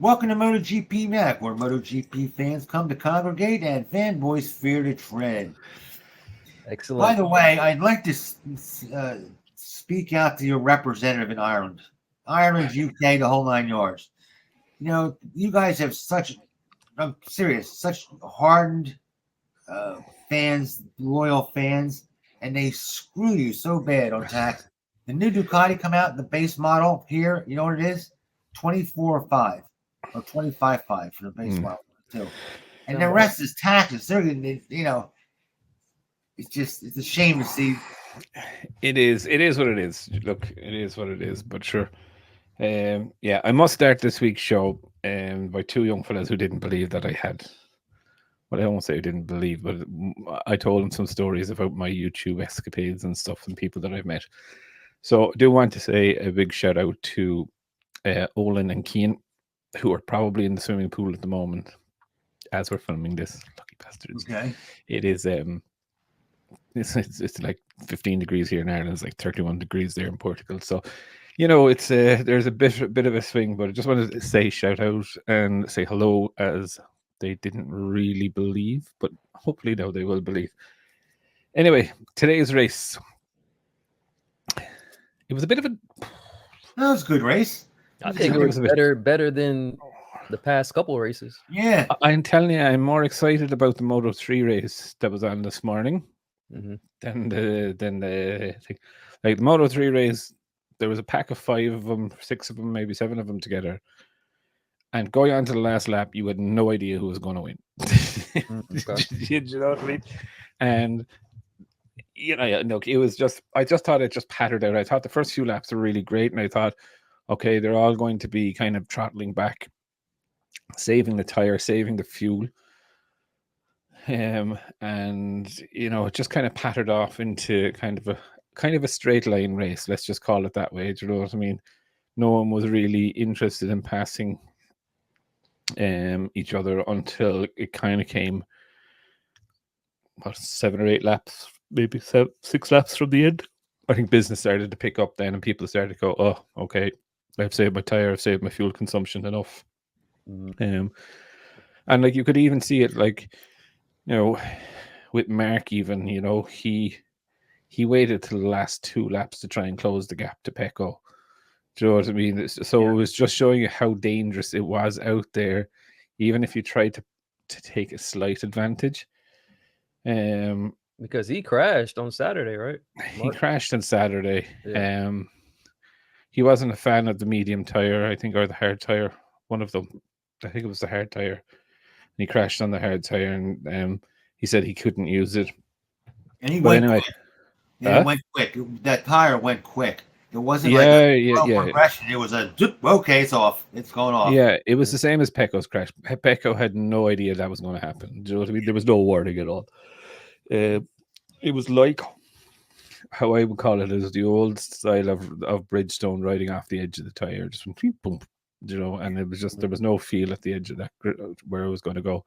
Welcome to MotoGP Mac, where MotoGP fans come to congregate and fanboys fear to tread. Excellent. By the way, I'd like to speak out to your representative in Ireland. Ireland, UK, the whole 9 yards. You know, you guys have I'm serious, such hardened fans, loyal fans, and they screw you so bad on tax. The new Ducati come out, the base model here, you know what it is? 24.5 or 25.5 for the base model too. And the rest is taxes. They're it's a shame to see. It is what it is. Look, it is what it is, but sure. I must start this week's show by two young fellas who didn't believe that I had. Well, I won't say I didn't believe, but I told them some stories about my YouTube escapades and stuff and people that I've met. So I do want to say a big shout out to Olin and Keane, who are probably in the swimming pool at the moment as we're filming this. Lucky bastards. Okay. It is it's like 15 degrees here in Ireland. It's like 31 degrees there in Portugal. So, you know, it's there's a bit of a swing, but I just wanted to say shout out and say hello, as they didn't really believe, but hopefully now they will believe. Anyway, today's race. It was a bit of a... That was a good race. I think it was better than the past couple of races. Yeah. I'm telling you, I'm more excited about the Moto 3 race that was on this morning than the thing. Like the Moto 3 race, there was a pack of 5 of them, 6 of them, maybe 7 of them together. And going on to the last lap, you had no idea who was going to win. You know what I mean? And you know, look, it was just, I just thought it just pattered out. I thought the first few laps were really great, and I thought, okay, they're all going to be kind of throttling back, saving the tire, saving the fuel. And you know, it just kind of pattered off into kind of a straight line race. Let's just call it that way. Do you know what I mean? No one was really interested in passing each other until it kind of came 7 or 8 laps, maybe 6 laps from the end. I think business started to pick up then, and people started to go, oh, okay, I've saved my tire, I've saved my fuel consumption enough. And like you could even see it, like, you know, with Mark, even, you know, he waited till the last 2 laps to try and close the gap to Pecco. Do you know what I mean? So it was just showing you how dangerous it was out there, even if you tried to take a slight advantage. Because he crashed on Saturday, right? He crashed on Saturday. Yeah. He wasn't a fan of the medium tire, I think, or the hard tire. One of them, I think it was the hard tire. And he crashed on the hard tire, and he said he couldn't use it. And he went quick. Yeah, it went quick. That tire went quick. It wasn't progression. It was a okay, it's off. It's going off. Yeah, it was the same as Pecco's crash. Pecco had no idea that was going to happen. Do you know what I mean? There was no warning at all. It was like how I would call it is the old style of Bridgestone riding off the edge of the tire, just went boom, you know, and it was just, there was no feel at the edge of that where it was going to go.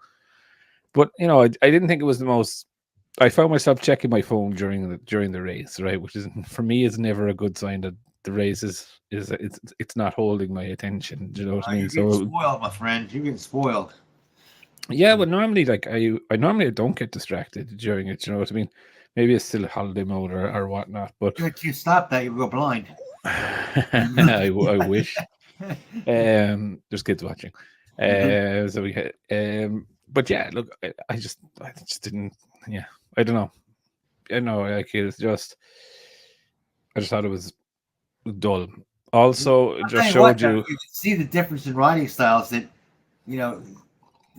But you know, I didn't think it was the most. I found myself checking my phone during the race, right, which is, for me, is never a good sign that the race is it's not holding my attention. Do you know what I mean? You're getting spoiled, my friend. You're getting spoiled. Yeah, but normally, like I normally don't get distracted during it. You know what I mean? Maybe it's still a holiday mode or whatnot. But if you stop that, you go blind. I wish. There's kids watching. So we had. But yeah, look, I just didn't. Yeah, I don't know. I know, like it's just. I just thought it was dull. Also, it just showed you. You could see the difference in riding styles. That, you know,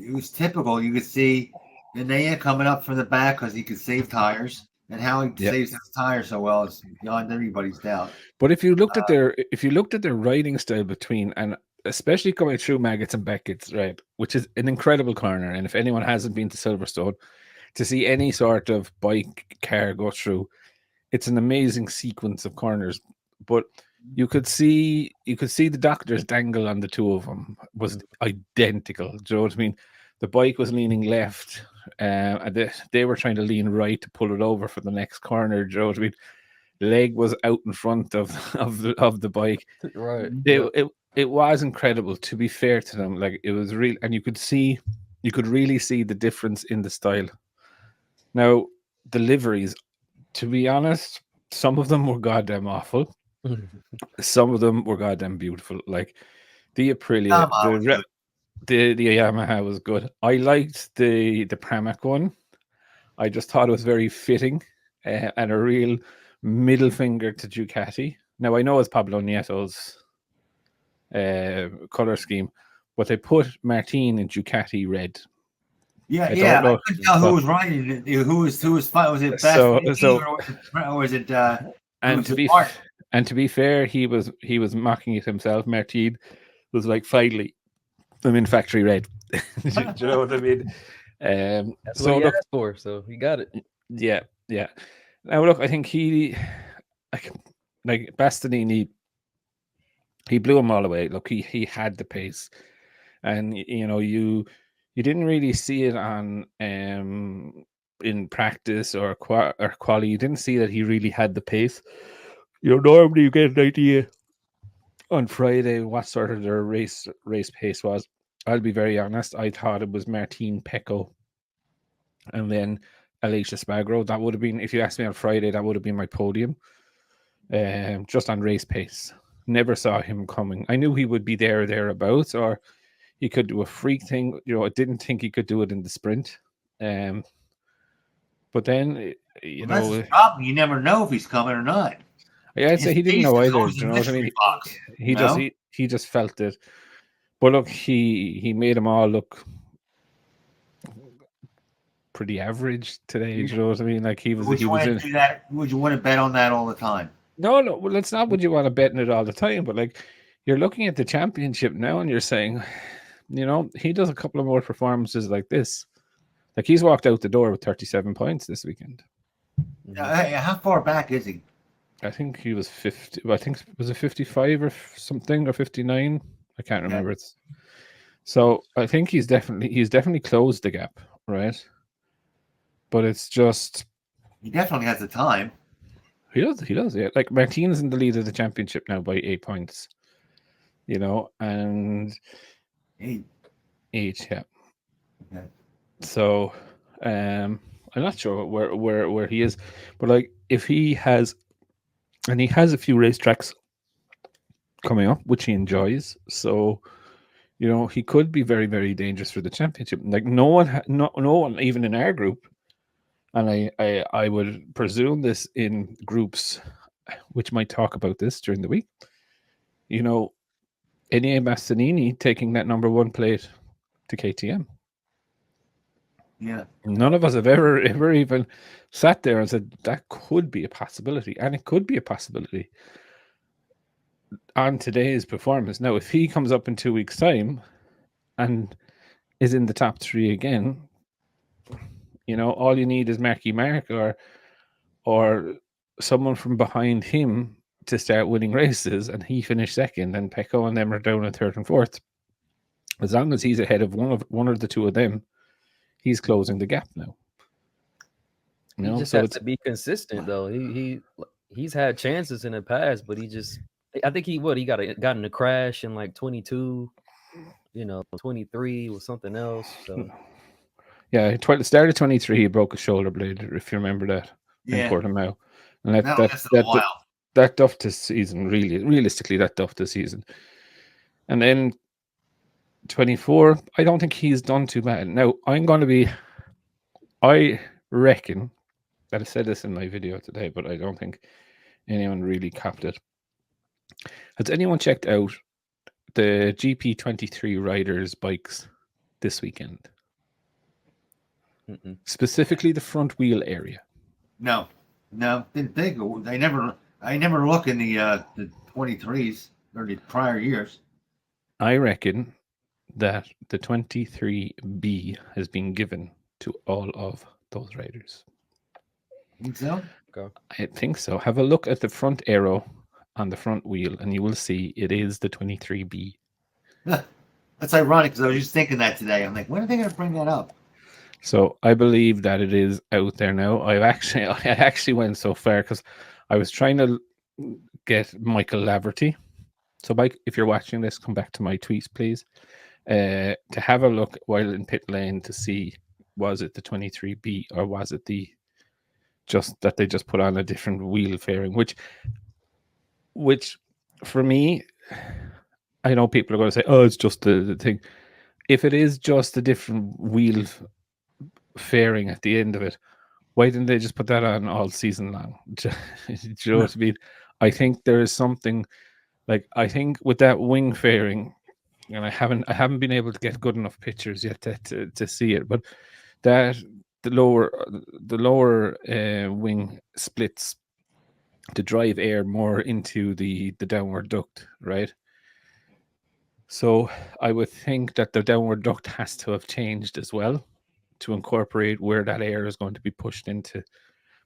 it was typical. You could see Linnea coming up from the back because he could save tires, and how he saves his tires so well is beyond everybody's doubt. But if you looked at their riding style between, and especially coming through Maggots and Beckett's, right, which is an incredible corner, and if anyone hasn't been to Silverstone, to see any sort of bike car go through, it's an amazing sequence of corners. But you could see the doctor's dangle on the two of them was identical. Do you know what I mean? The bike was leaning left, and they were trying to lean right to pull it over for the next corner. Do you know what I mean? Leg was out in front of the bike. Right. it was incredible. To be fair to them, like it was real, and you could really see the difference in the style. Now, the liveries, to be honest, some of them were goddamn awful. Some of them were goddamn beautiful. Like the Aprilia, the Yamaha was good. I liked the Pramac one. I just thought it was very fitting and a real middle finger to Ducati. Now I know it's Pablo Nieto's color scheme, but they put Martin in Ducati red. Yeah, I couldn't tell who was riding it. Who was fighting? Was it Best or was it? And to be fair, he was mocking it himself. Martin was like, finally, I'm in factory red. Do you know what I mean? That's what he asked for, so he got it. Yeah. Now look, I think he like Bastianini, he blew him all away. Look, he had the pace, and you didn't really see it on in practice or quality. You didn't see that he really had the pace. Normally you get an idea on Friday what sort of their race pace was. I'll be very honest. I thought it was Martin, Pecco, and then Alicia Spagro. That would have been, if you asked me on Friday, that would have been my podium. Just on race pace. Never saw him coming. I knew he would be there or thereabouts, or he could do a freak thing. I didn't think he could do it in the sprint. But then, that's the problem. You never know if he's coming or not. Yeah, I'd say he didn't know either. You know what I mean? He just felt it. But look, he made them all look pretty average today. You know what I mean? Like he was. Would you want to do that? Would you want to bet on that all the time? No. Well, it's not. Would you want to bet on it all the time? But like, you're looking at the championship now, and you're saying, he does a couple of more performances like this. Like he's walked out the door with 37 points this weekend. How far back is he? I think he was 50. I think was it 55 or something, or 59. I can't remember. It's so I think he's definitely closed the gap, right? But it's just he definitely has the time. He does. Yeah. Like Martin's in the lead of the championship now by 8 points. And 8, yeah. Okay. So I'm not sure where he is, but like if he has, and he has a few racetracks coming up which he enjoys, so he could be very, very dangerous for the championship. Like no one even in our group, and I would presume this in groups which might talk about this during the week, Enea Bastianini taking that number 1 plate to KTM. Yeah. None of us have ever even sat there and said that could be a possibility, and it could be a possibility on today's performance. Now, if he comes up in 2 weeks' time and is in the top 3 again, all you need is Marky Mark or someone from behind him to start winning races, and he finished second, and Pecco and them are down in 3rd and 4th. As long as he's ahead of one or the 2 of them, he's closing the gap now. He just has to be consistent, though. He's had chances in the past, but I think he got in a crash in like 22, 23 or something else. So yeah, started 23. He broke a shoulder blade, if you remember that. In Portimao, and that duffed his season. Realistically, that duffed his season. And then 24, I don't think he's done too bad. Now, I reckon that I said this in my video today, but I don't think anyone really copped it. Has anyone checked out the GP23 riders' bikes this weekend? Mm-mm. Specifically the front wheel area. No, didn't think. I never look in the 23s or the prior years. I reckon that the 23B has been given to all of those riders. Think so? I think so. Have a look at the front arrow on the front wheel, and you will see it is the 23B. That's ironic because I was just thinking that today. I'm like, when are they going to bring that up? So I believe that it is out there now. I actually went so far because I was trying to get Michael Laverty So, Mike, if you're watching this, come back to my tweets, please, to have a look while in pit lane to see, was it the 23B or was it just that they just put on a different wheel fairing, which for me, I know people are going to say, oh, it's just the thing. If it is just a different wheel fairing at the end of it, why didn't they just put that on all season long? Do you know what I mean? I think there is something, like, I think with that wing fairing, and I haven't been able to get good enough pictures yet to see it, but that the lower wing splits to drive air more into the downward duct, right? So I would think that the downward duct has to have changed as well to incorporate where that air is going to be pushed into,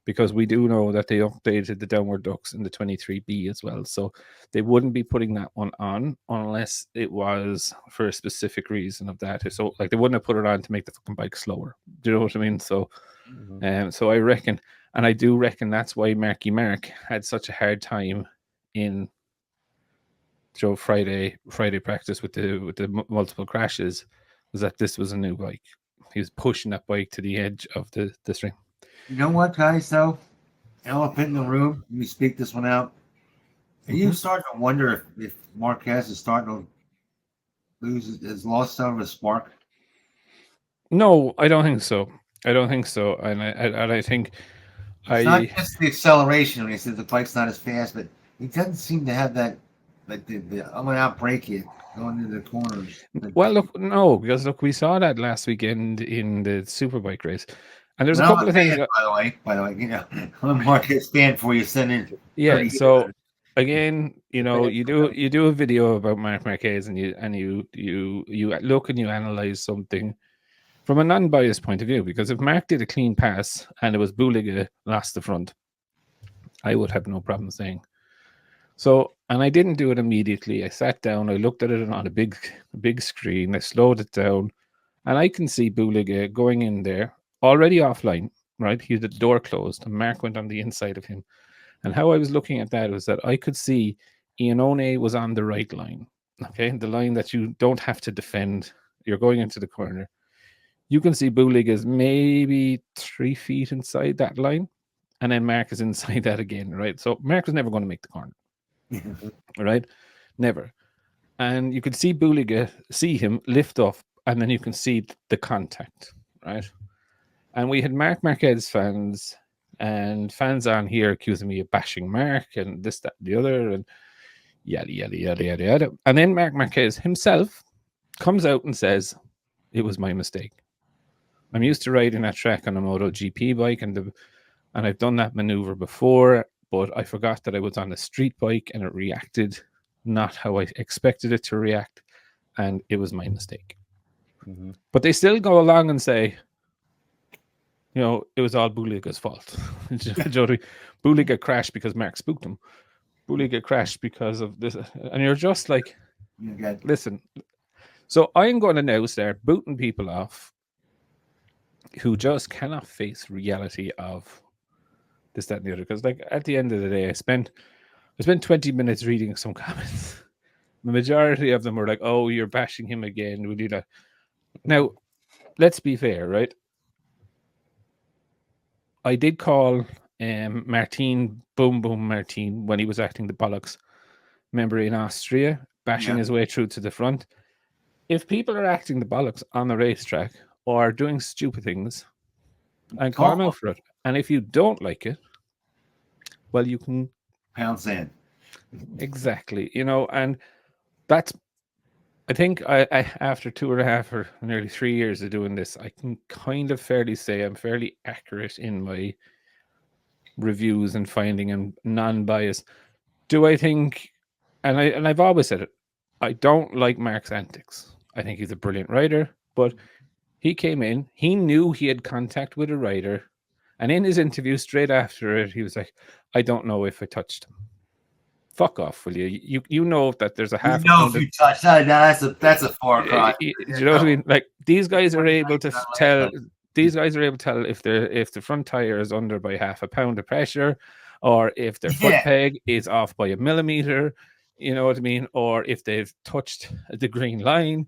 because we do know that they updated the downward ducts in the 23B as well. So they wouldn't be putting that one on unless it was for a specific reason of that. So like they wouldn't have put it on to make the fucking bike slower. Do you know what I mean? So so I reckon, and I do reckon that's why Marky Mark had such a hard time in Friday practice with the multiple crashes, was that this was a new bike. He was pushing that bike to the edge of the string. You know what, guys, though? Elephant in the room, let me speak this one out. Are you starting to wonder if Marquez is starting to has lost some of his spark? No, I don't think so. And I think it's not just the acceleration when he says the bike's not as fast, but he doesn't seem to have that, like the I'm going to outbrake you going into the corners. Well, because we saw that last weekend in the Superbike race. And there's a couple of things. By the way, you know, I'm a Marquez fan for you sending. Yeah. So again, you know, you do a video about Marc Marquez, and you look and you analyze something from a non-biased point of view. Because if Marc did a clean pass and it was Buliga lost the front, I would have no problem saying. So, and I didn't do it immediately. I sat down, I looked at it on a big screen, I slowed it down, and I can see Buliga going in there, already offline, right? He had the door closed, and Marc went on the inside of him. And how I was looking at that was that I could see Iannone was on the right line, okay? The line that you don't have to defend. You're going into the corner. You can see Buliga is maybe 3 feet inside that line, and then Marc is inside that again, right? So Marc was never going to make the corner. Right? Never. And you could see Buliga, see him lift off, and then you can see the contact, right? And we had Marc Marquez fans and fans on here accusing me of bashing Marc and this, that, and the other, and yada, yada, yada, yada, yada. And then Marc Marquez himself comes out and says, it was my mistake. I'm used to riding that track on a MotoGP bike, and I've done that maneuver before, but I forgot that I was on a street bike and it reacted not how I expected it to react, and it was my mistake. Mm-hmm. But they still go along and say, you know, it was all Buliga's fault. Buliga crashed because Marc spooked him. Buliga crashed because of this. And you're just like, listen. So I'm going to now start booting people off who just cannot face reality of this, that, and the other. Because, like, at the end of the day, I spent 20 minutes reading some comments. The majority of them were like, oh, you're bashing him again. Will you not? Now, let's be fair, right? I did call Martin Boom Martin when he was acting the bollocks. Remember, in Austria, bashing his way through to the front. If people are acting the bollocks on the racetrack or doing stupid things, and call them out for it. And if you don't like it, well, you can pound sand. Exactly, you know, and that's. I think I after 2.5 or nearly 3 years of doing this, I can kind of fairly say I'm fairly accurate in my reviews and finding and non-biased. Do I think, and I've always said it, I don't like Marc's antics. I think he's a brilliant rider, but he came in, he knew he had contact with a rider, and in his interview straight after it, he was like, I don't know if I touched him. Fuck off, will you? You know that there's a half. You know, if you touch that, that's a far cry. You know what I mean? Like, these guys are able to tell. These guys are able to tell if the front tire is under by 0.5 pound of pressure, or if their foot peg is off by 1 millimeter. You know what I mean? Or if they've touched the green line,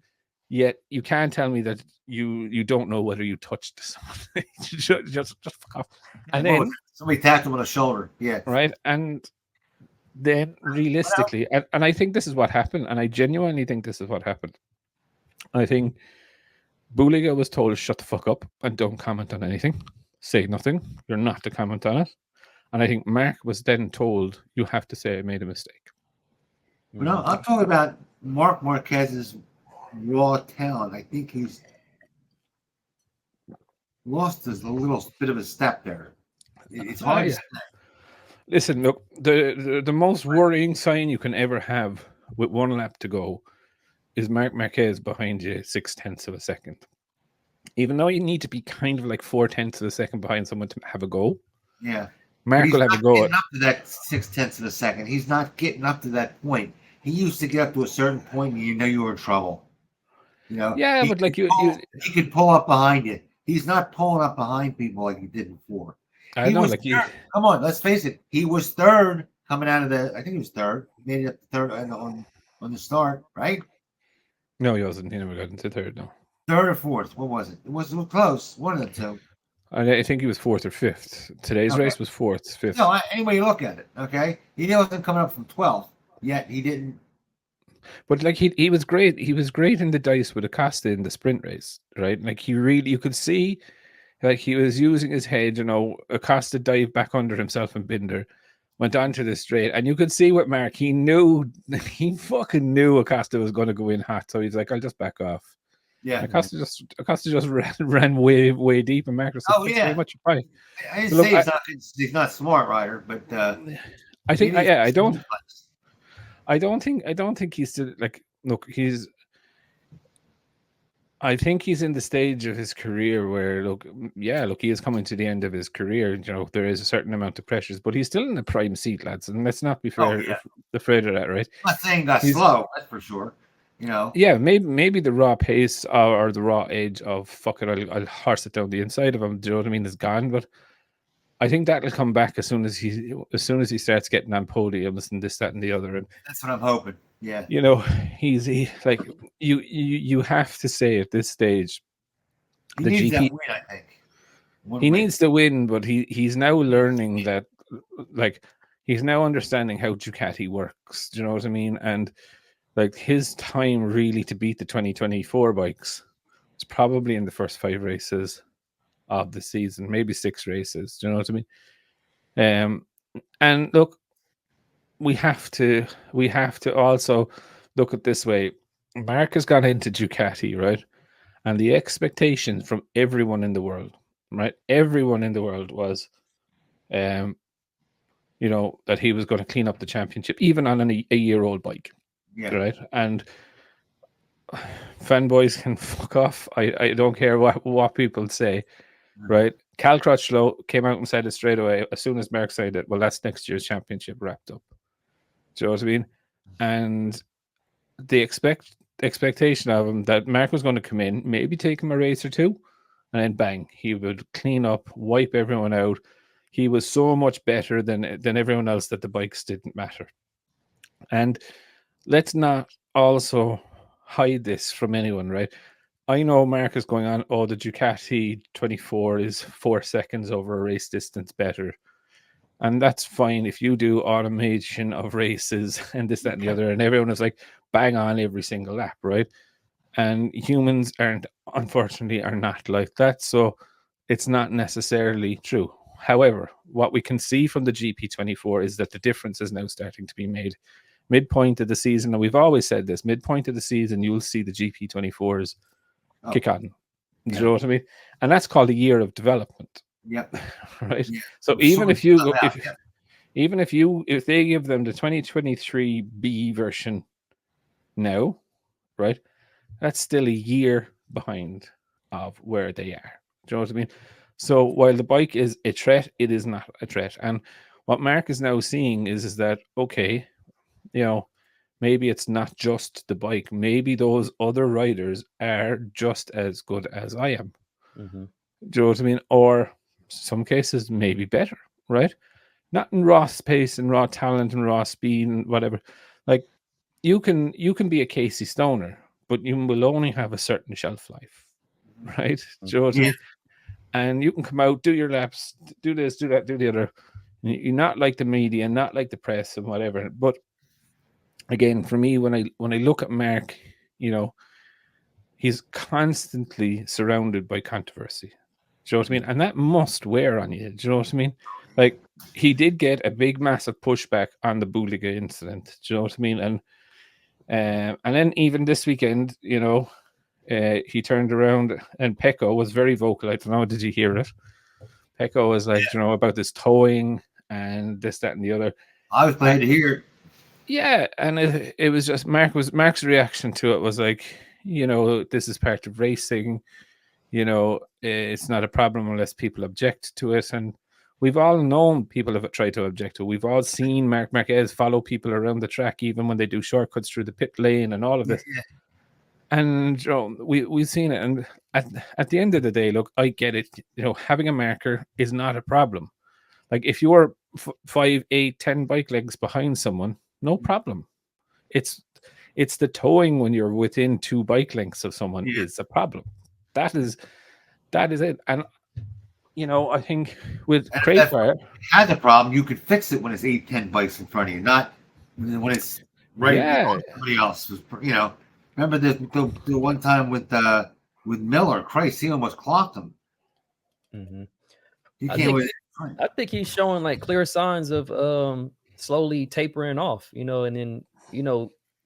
yet you can't tell me that you don't know whether you touched someone. just fuck off. And then somebody tapped him on the shoulder. Yeah. Right. And then realistically, and I think this is what happened, and I genuinely think this is what happened. I think Buliga was told, shut the fuck up and don't comment on anything. Say nothing. You're not to comment on it. And I think Mark was then told, you have to say I made a mistake. But no, I'm talking about Marc Marquez's raw talent. I think he's lost a little bit of a step there. It's hard to say. Listen, look, the most worrying sign you can ever have with one lap to go is Marc Marquez behind you 0.6 of a second. Even though you need to be kind of like 0.4 of a second behind someone to have a go. Yeah. Mark will have a go. Up to that 0.6 of a second. He's not getting up to that point. He used to get up to a certain point and you know you were in trouble. You know? Yeah, but like he could pull up behind you. He's not pulling up behind people like he did before. Come on, let's face it. He was third coming out of I think he was third. He made it up to third on the start, right? No, he wasn't. He never got into third, no. Third or fourth. What was it? It was close. One of the two. I think he was fourth or fifth. Today's race was fourth, fifth. No, anyway you look at it, okay? He wasn't coming up from 12th, yet he didn't. But like he was great. He was great in the dice with Acosta in the sprint race, right? Like you could see, like he was using his head. You know, Acosta dived back under himself and Binder, went on to the straight, and you could see what Mark. He fucking knew Acosta was going to go in hot, so he's like, I'll just back off. Yeah, Acosta just ran way deep, and Mark was like, yeah, very much fine. I didn't say he's not smart, Ryder, but I think I don't think he's still like. Look, I think he's in the stage of his career where he is coming to the end of his career. You know, there is a certain amount of pressures, but he's still in the prime seat, lads, and let's not be afraid of that, right? I'm not saying he's slow, that's for sure. You know, yeah, maybe the raw pace or the raw edge of fuck it, I'll horse it down the inside of him. Do you know what I mean? Is gone, but I think that'll come back as soon as he starts getting on podiums and this, that, and the other. And that's what I'm hoping. Yeah, you know, he like you have to say at this stage, he needs that win. I think he needs to win, but he's now learning that, like, he's now understanding how Ducati works. Do you know what I mean? And like his time really to beat the 2024 bikes was probably in the first 5 races of the season, maybe 6 races. Do you know what I mean? And look, we have to also look at this way. Mark has got into Ducati, right? And the expectation from everyone in the world, right? Everyone in the world was, you know, that he was going to clean up the championship, even on a year-old bike. Yeah. Right. And fanboys can fuck off. I don't care what people say. Right. Cal Crutchlow came out and said it straight away as soon as Mark said it. Well, that's next year's championship wrapped up. Do you know what I mean? And the expectation of him that Mark was going to come in, maybe take him a race or two, and then bang, he would clean up, wipe everyone out. He was so much better than everyone else that the bikes didn't matter. And let's not also hide this from anyone, right? I know Mark is going on, the Ducati 24 is 4 seconds over a race distance better. And that's fine if you do automation of races and this, that, and the other, and everyone is like bang on every single lap, right? And humans unfortunately are not like that. So it's not necessarily true. However, what we can see from the GP24 is that the difference is now starting to be made. Midpoint of the season, and we've always said this, midpoint of the season, you'll see the GP24s kick on. Do you know what I mean? And that's called a year of development. Yep. Right. Yeah. So even if they give them the 2023 B version now, right, that's still a year behind of where they are. Do you know what I mean? So while the bike is a threat, it is not a threat. And what Mark is now seeing is that, okay, you know, maybe it's not just the bike. Maybe those other riders are just as good as I am. Mm-hmm. Do you know what I mean? Or some cases, maybe better, right? Not in raw pace and raw talent and raw speed and whatever. Like, you can be a Casey Stoner, but you will only have a certain shelf life, right? Do you know what I mean? And you can come out, do your laps, do this, do that, do the other. You're not like the media, not like the press and whatever. But again, for me, when I look at Mark, he's constantly surrounded by controversy. Do you know what I mean? And that must wear on you. Do you know what I mean? Like, he did get a big, massive pushback on the Buliga incident. Do you know what I mean? And then even this weekend, he turned around and Pecco was very vocal. I don't know, did you hear it? Pecco was like, about this towing and this, that, and the other. I was glad to hear it. Yeah, and it was just Mark's reaction to it was like, this is part of racing. It's not a problem unless people object to it. And we've all known people have tried to object to it. We've all seen Marc Marquez follow people around the track, even when they do shortcuts through the pit lane and all of this. Yeah. And we've seen it. And at the end of the day, look, I get it. Having a marker is not a problem. Like, if you're 5, 8, 10 bike legs behind someone, no problem. It's the towing when you're within 2 bike lengths of someone is a problem. That is it. And I think with Crafar, had the problem, you could fix it when it's 8, 10 bikes in front of you, not when it's right. Yeah. Somebody else was. Remember the one time with Miller? Christ, he almost clocked him. Mm-hmm. I think he's showing like clear signs of slowly tapering off. And then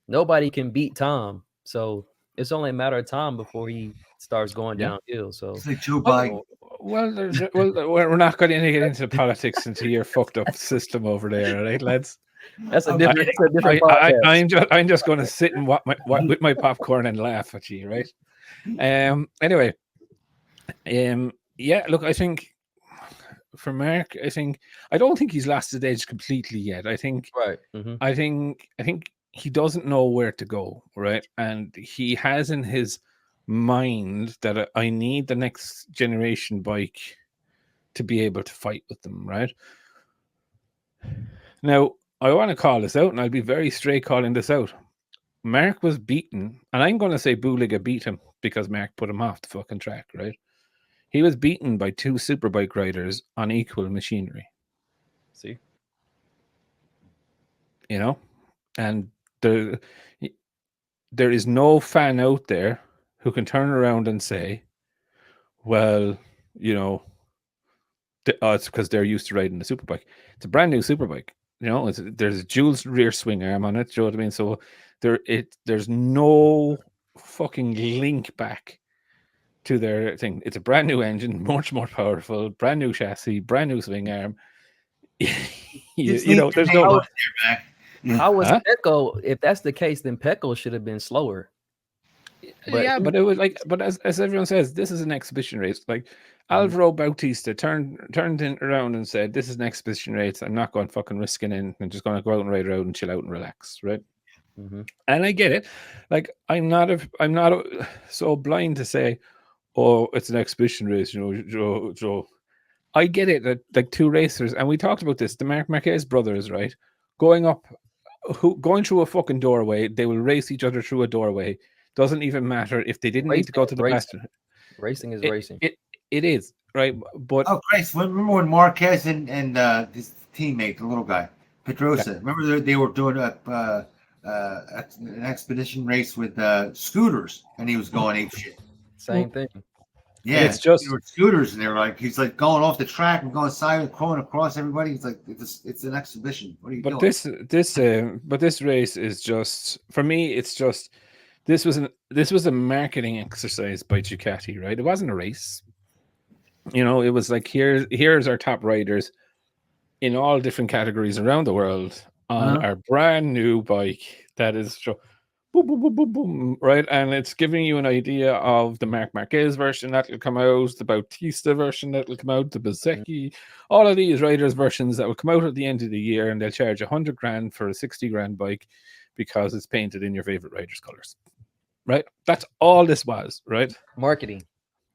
nobody can beat Tom, so it's only a matter of time before he starts going downhill. So it's like Joe Biden. Well, we're not going to get into politics into your fucked up system over there, right, lads? That's a different podcast. I'm just going to sit and with my popcorn and laugh at you, right? Anyway, look, I think for Mark, I don't think he's lost his edge completely yet. I think right. Mm-hmm. I think he doesn't know where to go, right? And he has in his mind that I need the next generation bike to be able to fight with them, right? Now, I want to call this out, and I'll be very straight calling this out. Mark was beaten, and I'm going to say Buliga beat him because Mark put him off the fucking track, right? He was beaten by 2 superbike riders on equal machinery. See? And there is no fan out there who can turn around and say, well, it's because they're used to riding the superbike. It's a brand new superbike. There's a dual rear swing arm on it. Do you know what I mean? So there's no fucking link back to their thing. It's a brand new engine, much more powerful, brand new chassis, brand new swing arm. There's no. How was Pecco? If that's the case, then Pecco should have been slower. But it was like, as everyone says, this is an exhibition race. Like Alvaro Bautista turned around and said, "This is an exhibition race. I'm not going fucking risking in. I'm just going to go out and ride around and chill out and relax." Right? Mm-hmm. And I get it. Like I'm not so blind to say, "Oh, it's an exhibition race." Joe. I get it that like 2 racers, and we talked about this. The Marc Marquez brothers, right? Going through a fucking doorway, they will race each other through a doorway. Doesn't even matter if they didn't need to go to the racing. Racing is racing. It is, right? But Christ, remember when Marquez and his teammate, the little guy, Pedrosa, remember they were doing an expedition race with scooters, and he was going apeshit. Same thing. Yeah, it's just there were scooters, and they were like, he's like going off the track and going side, going across everybody. He's like, it's an exhibition. What are you doing? But this race is just, for me, it's just. This was a marketing exercise by Ducati, right? It wasn't a race. It was like here's our top riders in all different categories around the world on our brand new bike that is boom, boom, boom, boom, boom, right? And it's giving you an idea of the Marc Marquez version that will come out, the Bautista version that will come out, the Bezzecchi, all of these riders' versions that will come out at the end of the year, and they'll charge $100,000 for a $60,000 bike because it's painted in your favorite rider's colors. Right, that's all this was, right? Marketing.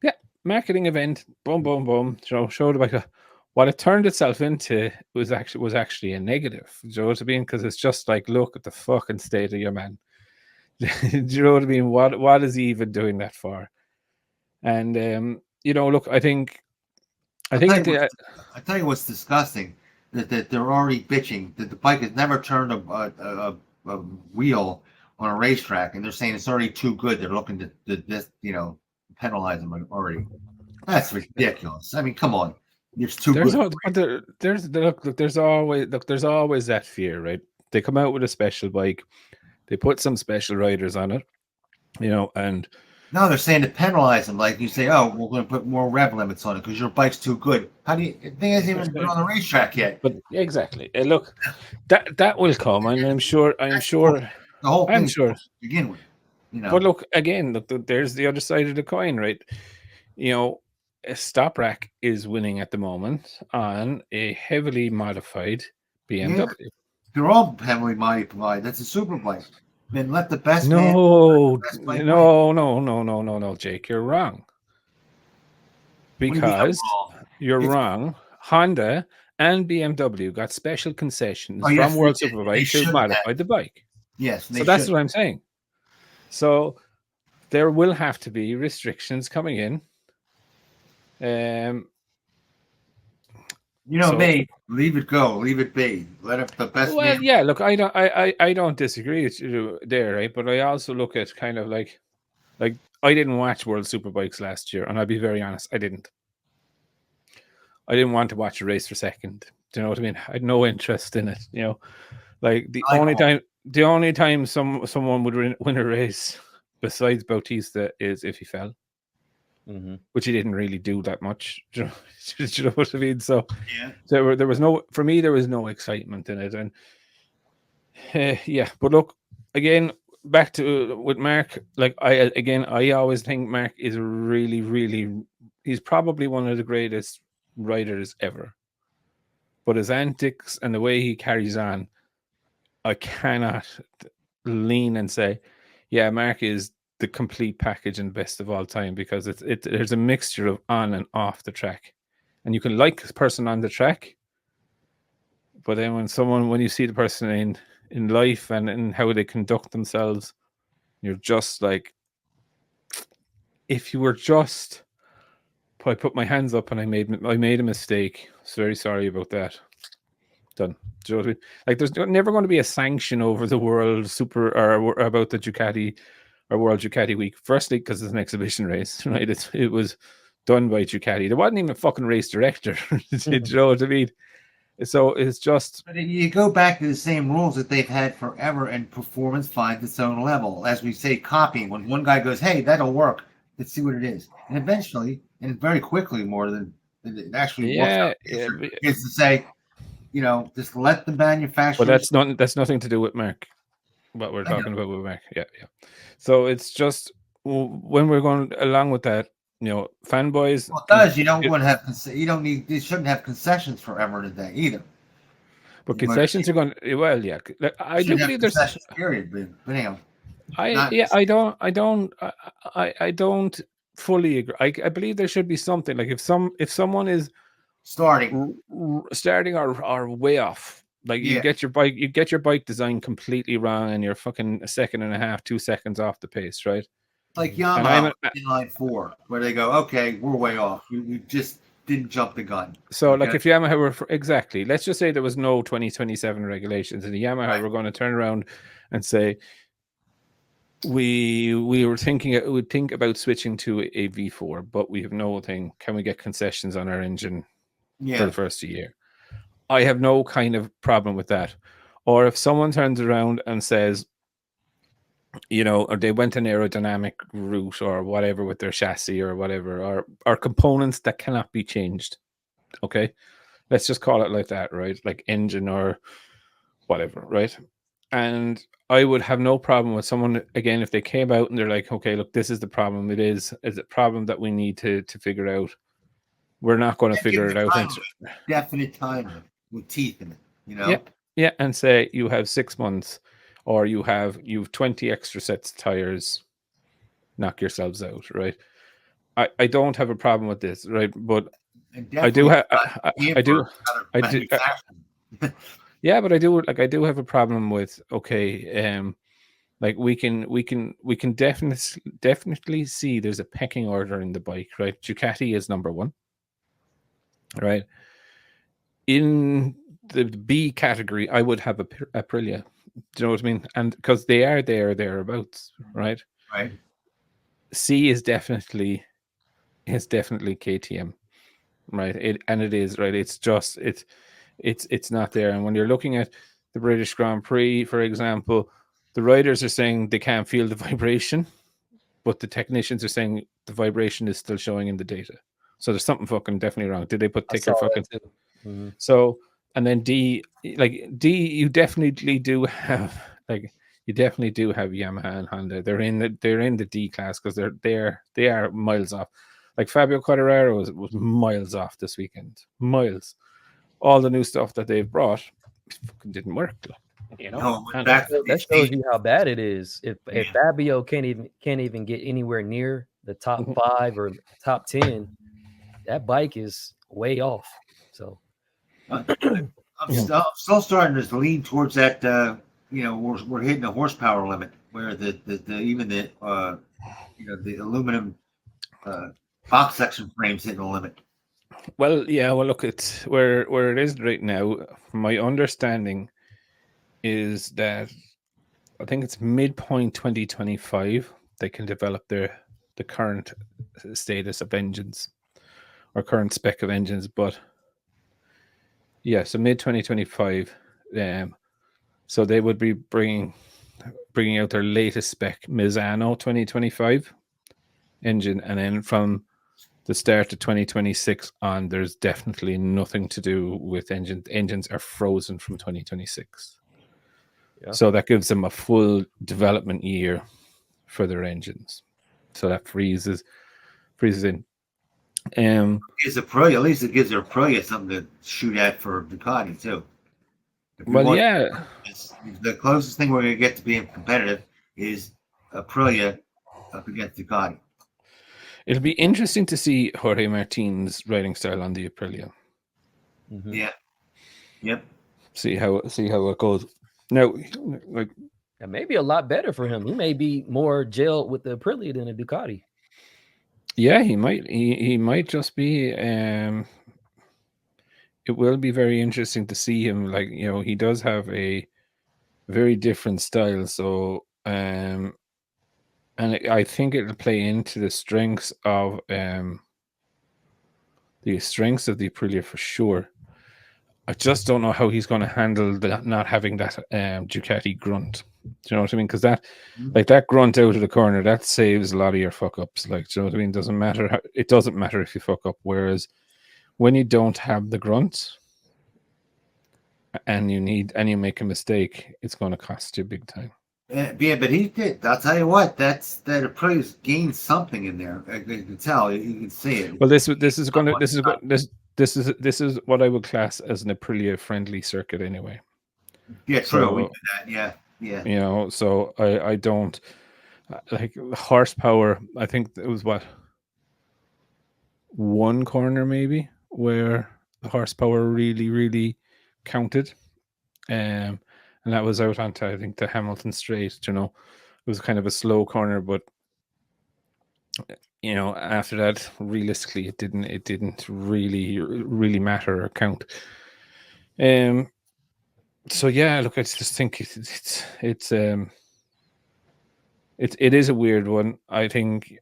Yeah, marketing event. Boom, boom, boom. Show the bike. what it turned itself into was actually a negative. Do you know what I mean? Because it's just like, look at the fucking state of your man. Do you know what I mean? What is he even doing that for? And look, I tell you what's disgusting, that they're already bitching that the bike has never turned a wheel on a racetrack, and they're saying it's already too good. They're looking to penalize them already. That's ridiculous. I mean, come on. It's too good. There's always that fear, right? They come out with a special bike, they put some special riders on it, and now they're saying to penalize them. Like you say, oh, we're going to put more rev limits on it because your bike's too good. How do you? They hasn't even been on the racetrack yet. But exactly, look, that will come, and I'm sure. The whole thing. I'm sure to begin with. But look, again, there's the other side of the coin, right? A Stop Rack is winning at the moment on a heavily modified BMW. Yeah, they're all heavily modified. That's a super bike. Then let the best. No, Jake, you're wrong. Because you're wrong. Honda and BMW got special concessions from World Superbike to modify the bike. Yes, so that's what I'm saying. So there will have to be restrictions coming in. Me, leave it go, leave it be. Let it the best. Well, man. Yeah. Look, I don't disagree with you there, right? But I also look at kind of like I didn't watch World Superbikes last year, and I'll be very honest, I didn't want to watch a race for second. Do you know what I mean? I had no interest in it. Like the only time someone would win a race besides Bautista is if he fell. Mm-hmm. Which he didn't really do that much. Do you know what I mean? So yeah, there was no excitement in it, and But look, again, back to with Mark. Like I always think Mark is really, really. He's probably one of the greatest riders ever. But his antics and the way he carries on, I cannot lean and say, yeah, Mark is the complete package and best of all time, because there's a mixture of on and off the track, and you can like a person on the track, but then when you see the person in life and in how they conduct themselves, you're just like, if you were just, I put my hands up and I made a mistake, so very sorry about that, done. Do you know what I mean? Like, there's never going to be a sanction over the World Super or about the Ducati or World Ducati Week. Firstly, because it's an exhibition race, right? It was done by Ducati. There wasn't even a fucking race director. Do you know what I mean? So it's just. But you go back to the same rules that they've had forever, and performance finds its own level. As we say, copying. When one guy goes, "Hey, that'll work. Let's see what it is," and eventually, and very quickly, more than it actually works. Is to say, just let the manufacturer. Well, that's nothing to do with Mark. What we're talking about with Mark, yeah. So it's just when we're going along with that, fanboys. Well, it does. You shouldn't have concessions forever today either. But concessions are going. Well, yeah. I do believe there's period, but anyhow. I don't fully agree. I believe there should be something, like if someone is starting or way off. Like you get your bike designed completely wrong, and you're fucking a second and a half, 2 seconds off the pace, right? Like Yamaha in line 4, where they go, okay, we're way off. We just didn't jump the gun. So, like, if Yamaha were exactly, let's just say there was no 2027 regulations, and the Yamaha were going to turn around and say, we would think about switching to a V4, but we have no thing. Can we get concessions on our engine for the first year? I have no kind of problem with that. Or if someone turns around and says, or they went an aerodynamic route or whatever with their chassis or whatever, or components that cannot be changed. Okay. Let's just call it like that, right? Like engine or whatever, right? And I would have no problem with someone, again, if they came out and they're like, okay, look, this is the problem. It's a problem that we need to figure out. We're not going to figure it out. Definite time with teeth in it, Yeah, and say you have 6 months, or you've 20 extra sets of tires. Knock yourselves out, right? I don't have a problem with this, right? But I do have yeah, but I do have a problem with like we can definitely see there's a pecking order in the bike, right? Ducati is number one, right? In the B category, I would have Aprilia. Do you know what I mean? And because they are thereabouts, right? Right. C is definitely KTM, right? It is right. It's just it's not there. And when you're looking at the British Grand Prix, for example, the riders are saying they can't feel the vibration, but the technicians are saying the vibration is still showing in the data. So there's something fucking definitely wrong. Did they put thicker fucking? Mm-hmm. So, and then D, you definitely do have Yamaha and Honda. They're in the D class because they are miles off. Like Fabio Quartararo was miles off this weekend. Miles. All the new stuff that they've brought fucking didn't work. You know, that shows you how bad it is. If Fabio can't even get anywhere near the top 5 or top 10, that bike is way off. So I'm still starting to lean towards that. We're hitting a horsepower limit where the aluminum box section frames hitting a limit. Well, yeah. Well, look, it's where it is right now. My understanding is that I think it's midpoint 2025 they can develop the current status of engines or current spec of engines, but yeah, so mid 2025. So they would be bringing out their latest spec Misano 2025 engine, and then from the start of 2026 on, there's definitely nothing to do with engines. Engines are frozen from 2026. Yeah. So that gives them a full development year for their engines. So that freezes in. It's a Aprilia, at least it gives their Aprilia something to shoot at for Ducati too. The closest thing we're going to get to being competitive is Aprilia up against Ducati. It'll be interesting to see Jorge Martin's riding style on the Aprilia. Mm-hmm. Yeah. Yep. See how it goes. Now, like, that may be a lot better for him. He may be more gelled with the Aprilia than a Ducati. Yeah, he might. He might just be. It will be very interesting to see him. Like, he does have a very different style. So, and I think it'll play into the strengths of the Aprilia for sure. I just don't know how he's going to handle not having that Ducati grunt. Do you know what I mean? Because that grunt out of the corner, that saves a lot of your fuck ups. Like, do you know what I mean? It doesn't matter if you fuck up. Whereas when you don't have the grunt and you make a mistake, it's going to cost you big time. Yeah, but he did. I'll tell you what. That Aprilia's gained something in there. You can tell. You can see it. Well, this is what I would class as an Aprilia friendly circuit anyway. Yeah, true. So, we did that. Yeah. So I don't like horsepower. I think it was one corner maybe where the horsepower really, really counted. And that was out onto, I think, the Hamilton Straight. It was kind of a slow corner, but after that, realistically, it didn't really matter or count. So yeah, look, I just think it is a weird one. I think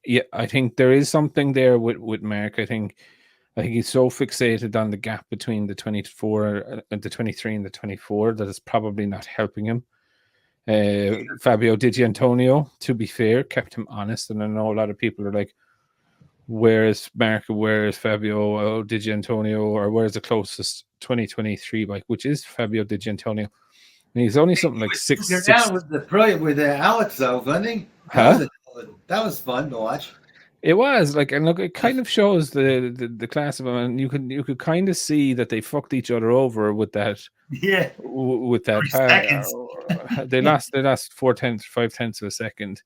there is something there with Mark. I think he's so fixated on the gap between the 24 and the 23 and the 24 that it's probably not helping him. Fabio Di Giannantonio, to be fair, kept him honest, and I know a lot of people are like, where is Mark, where is Fabio Di Giannantonio, or where's the closest 2023 bike, which is Fabio Di Giannantonio, and he's only something like six. They're down with the Alex though, wasn't he? Huh? That was fun to watch. It was like, and look, it kind of shows the class of them, and you could kind of see that they fucked each other over with that. Yeah, with that. They lost 5/10 of a second,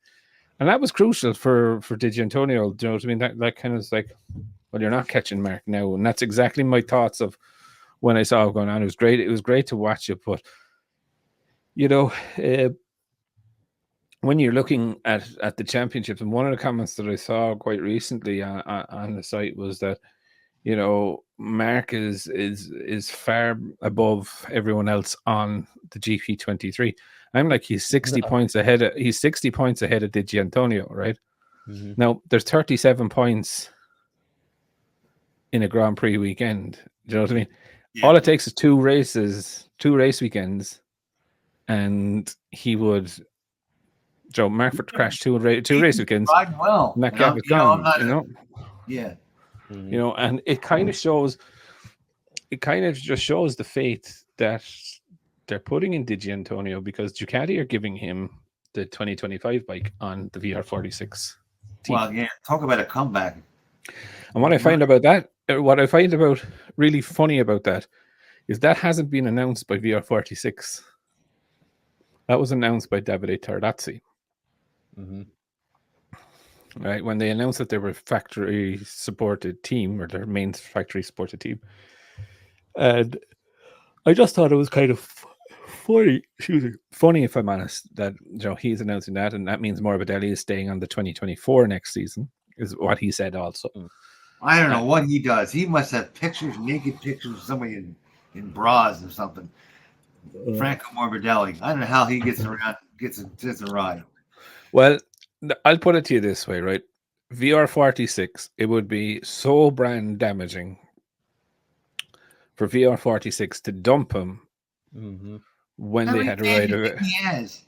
and that was crucial for Di Giannantonio. Do you know what I mean? That kind of is like, Well, you're not catching Mark now, and that's exactly my thoughts of when I saw it going on. It was great. It was great to watch it, but when you're looking at the championships, and one of the comments that I saw quite recently on the site was that Mark is far above everyone else on the GP23. I'm like he's 60 points ahead. He's 60 points ahead of Di Antonio, right? Mm-hmm. Now there's 37 points in a Grand Prix weekend. Do you know what I mean? Yeah. All it takes is two race weekends, and he would. Mark would crash two race weekends. Well, and that gap is gone. Yeah. Mm-hmm. And it kind of shows. It kind of just shows the faith that they're putting in Di Antonio, because Ducati are giving him the 2025 bike on the VR46 team. Well, yeah, talk about a comeback. And what I find about really funny about that is that hasn't been announced by VR46. That was announced by Davide Tardazzi. Mm-hmm. Right, when they announced that they were factory supported team, or their main factory supported team, and I just thought it was kind of funny if I'm honest, that he's announcing that, and that means Morbidelli is staying on the 2024 next season, is what he said also. I don't know what he does. He must have naked pictures of somebody in bras or something. Franco Morbidelli. I don't know how he gets around, gets a ride. Well, I'll put it to you this way, right? VR46, it would be so brand damaging for VR46 to dump him when they had a ride of it. He has.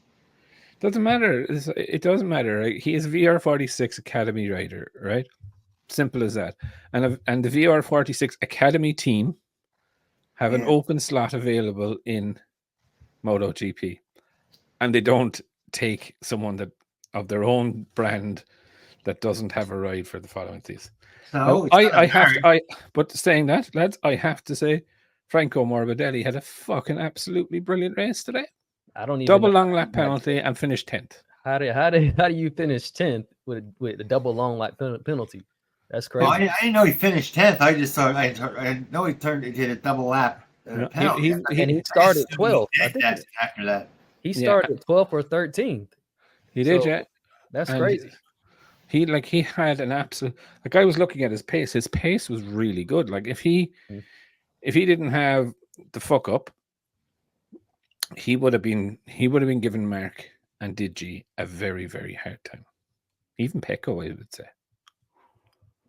Doesn't matter. It doesn't matter. Right? He is VR46 Academy rider, right? Simple as that. And the VR46 Academy team have an open slot available in MotoGP, and they don't take someone that of their own brand that doesn't have a ride for the following season. So but saying that, lads, I have to say Franco Morbidelli had a fucking absolutely brilliant race today. I don't even double long lap penalty and finished 10th. How do you finish 10th with a double long lap penalty? That's crazy. I didn't know he finished 10th. I just thought I know he did a double lap penalty. He started 12th. After that, he started 12th or 13th. He did, yeah. That's crazy. He had an absolute. Like, I was looking at his pace. His pace was really good. Like, if he didn't have the fuck up, he would have been giving Mark and Digi a very, very hard time. Even Pecco, I would say.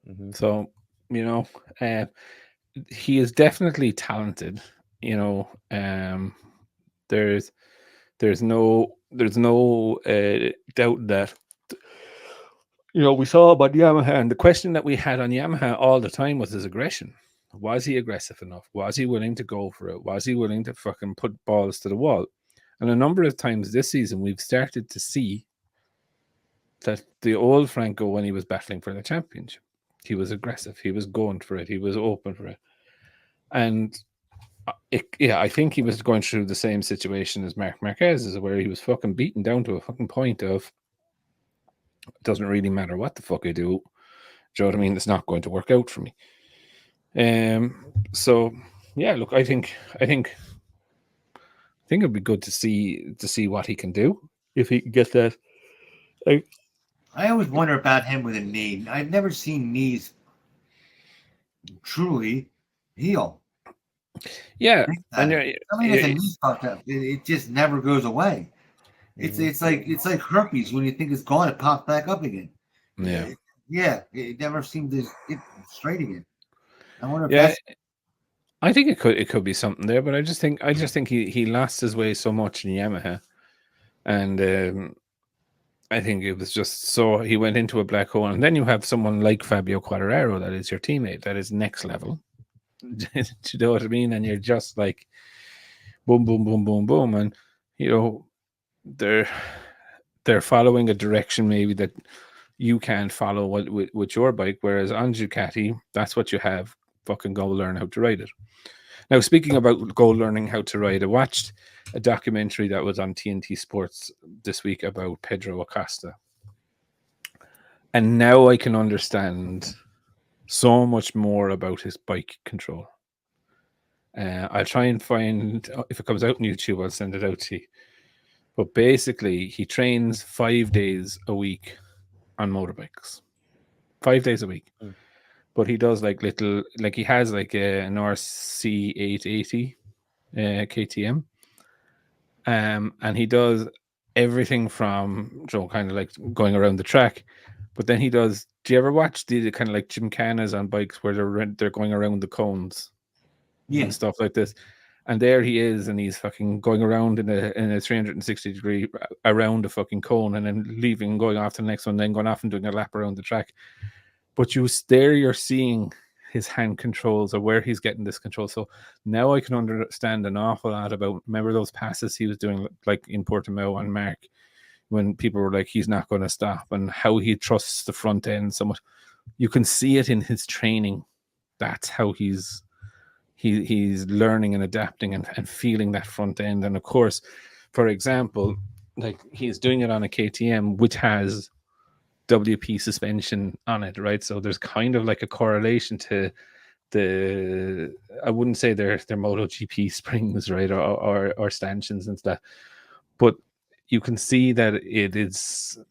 Mm-hmm. So, he is definitely talented. There's no doubt that. We saw about Yamaha, and the question that we had on Yamaha all the time was his aggression. Was he aggressive enough? Was he willing to go for it? Was he willing to fucking put balls to the wall? And a number of times this season, we've started to see that the old Franco, when he was battling for the championship, he was aggressive. He was going for it. He was open for it. And I think he was going through the same situation as Marc Marquez, where he was fucking beaten down to a fucking point of, it doesn't really matter what the fuck I do. Do you know what I mean? It's not going to work out for me. So yeah, look, I think it'd be good to see what he can do if he can get that. I always wonder about him with a knee. I've never seen knees truly heal. Yeah, somebody has a knee fucked up. It just never goes away. It's like herpes. When you think it's gone, it pops back up again. Yeah, it never seemed to get straight again. I wonder if that's... I think it could be something there, but I just think he lost his way so much in Yamaha, and I think it was just so he went into a black hole. And then you have someone like Fabio Quartararo that is your teammate, that is next level. Do you know what I mean? And you're just like boom, boom, boom, boom, boom, and they're following a direction maybe that you can't follow with your bike, whereas on Ducati, that's what you have. Fucking go learn how to ride it. Now, speaking about go learning how to ride, I watched a documentary that was on TNT Sports this week about Pedro Acosta, and now I can understand so much more about his bike control. I'll try and find, if it comes out on YouTube, I'll send it out to you. But basically, he trains 5 days a week on motorbikes. 5 days a week. But he does like little, like he has like an RC 880 KTM. And he does everything from, kind of like going around the track. But then he does, do you ever watch the kind of like gymkhanas on bikes where they're going around the cones? And stuff like this, and there he is, and he's fucking going around in a 360 degree around a fucking cone, and then leaving and going off to the next one, then going off and doing a lap around the track. But you're seeing his hand controls or where he's getting this control. So now I can understand an awful lot about, remember those passes he was doing like in Portimao on Mark, when people were like, he's not going to stop, and how he trusts the front end so much. You can see it in his training. That's how he's learning and adapting and feeling that front end. And of course, for example, like he's doing it on a KTM which has WP suspension on it, right? So there's kind of like a correlation to I wouldn't say they're MotoGP springs, right, or stanchions and stuff, but you can see that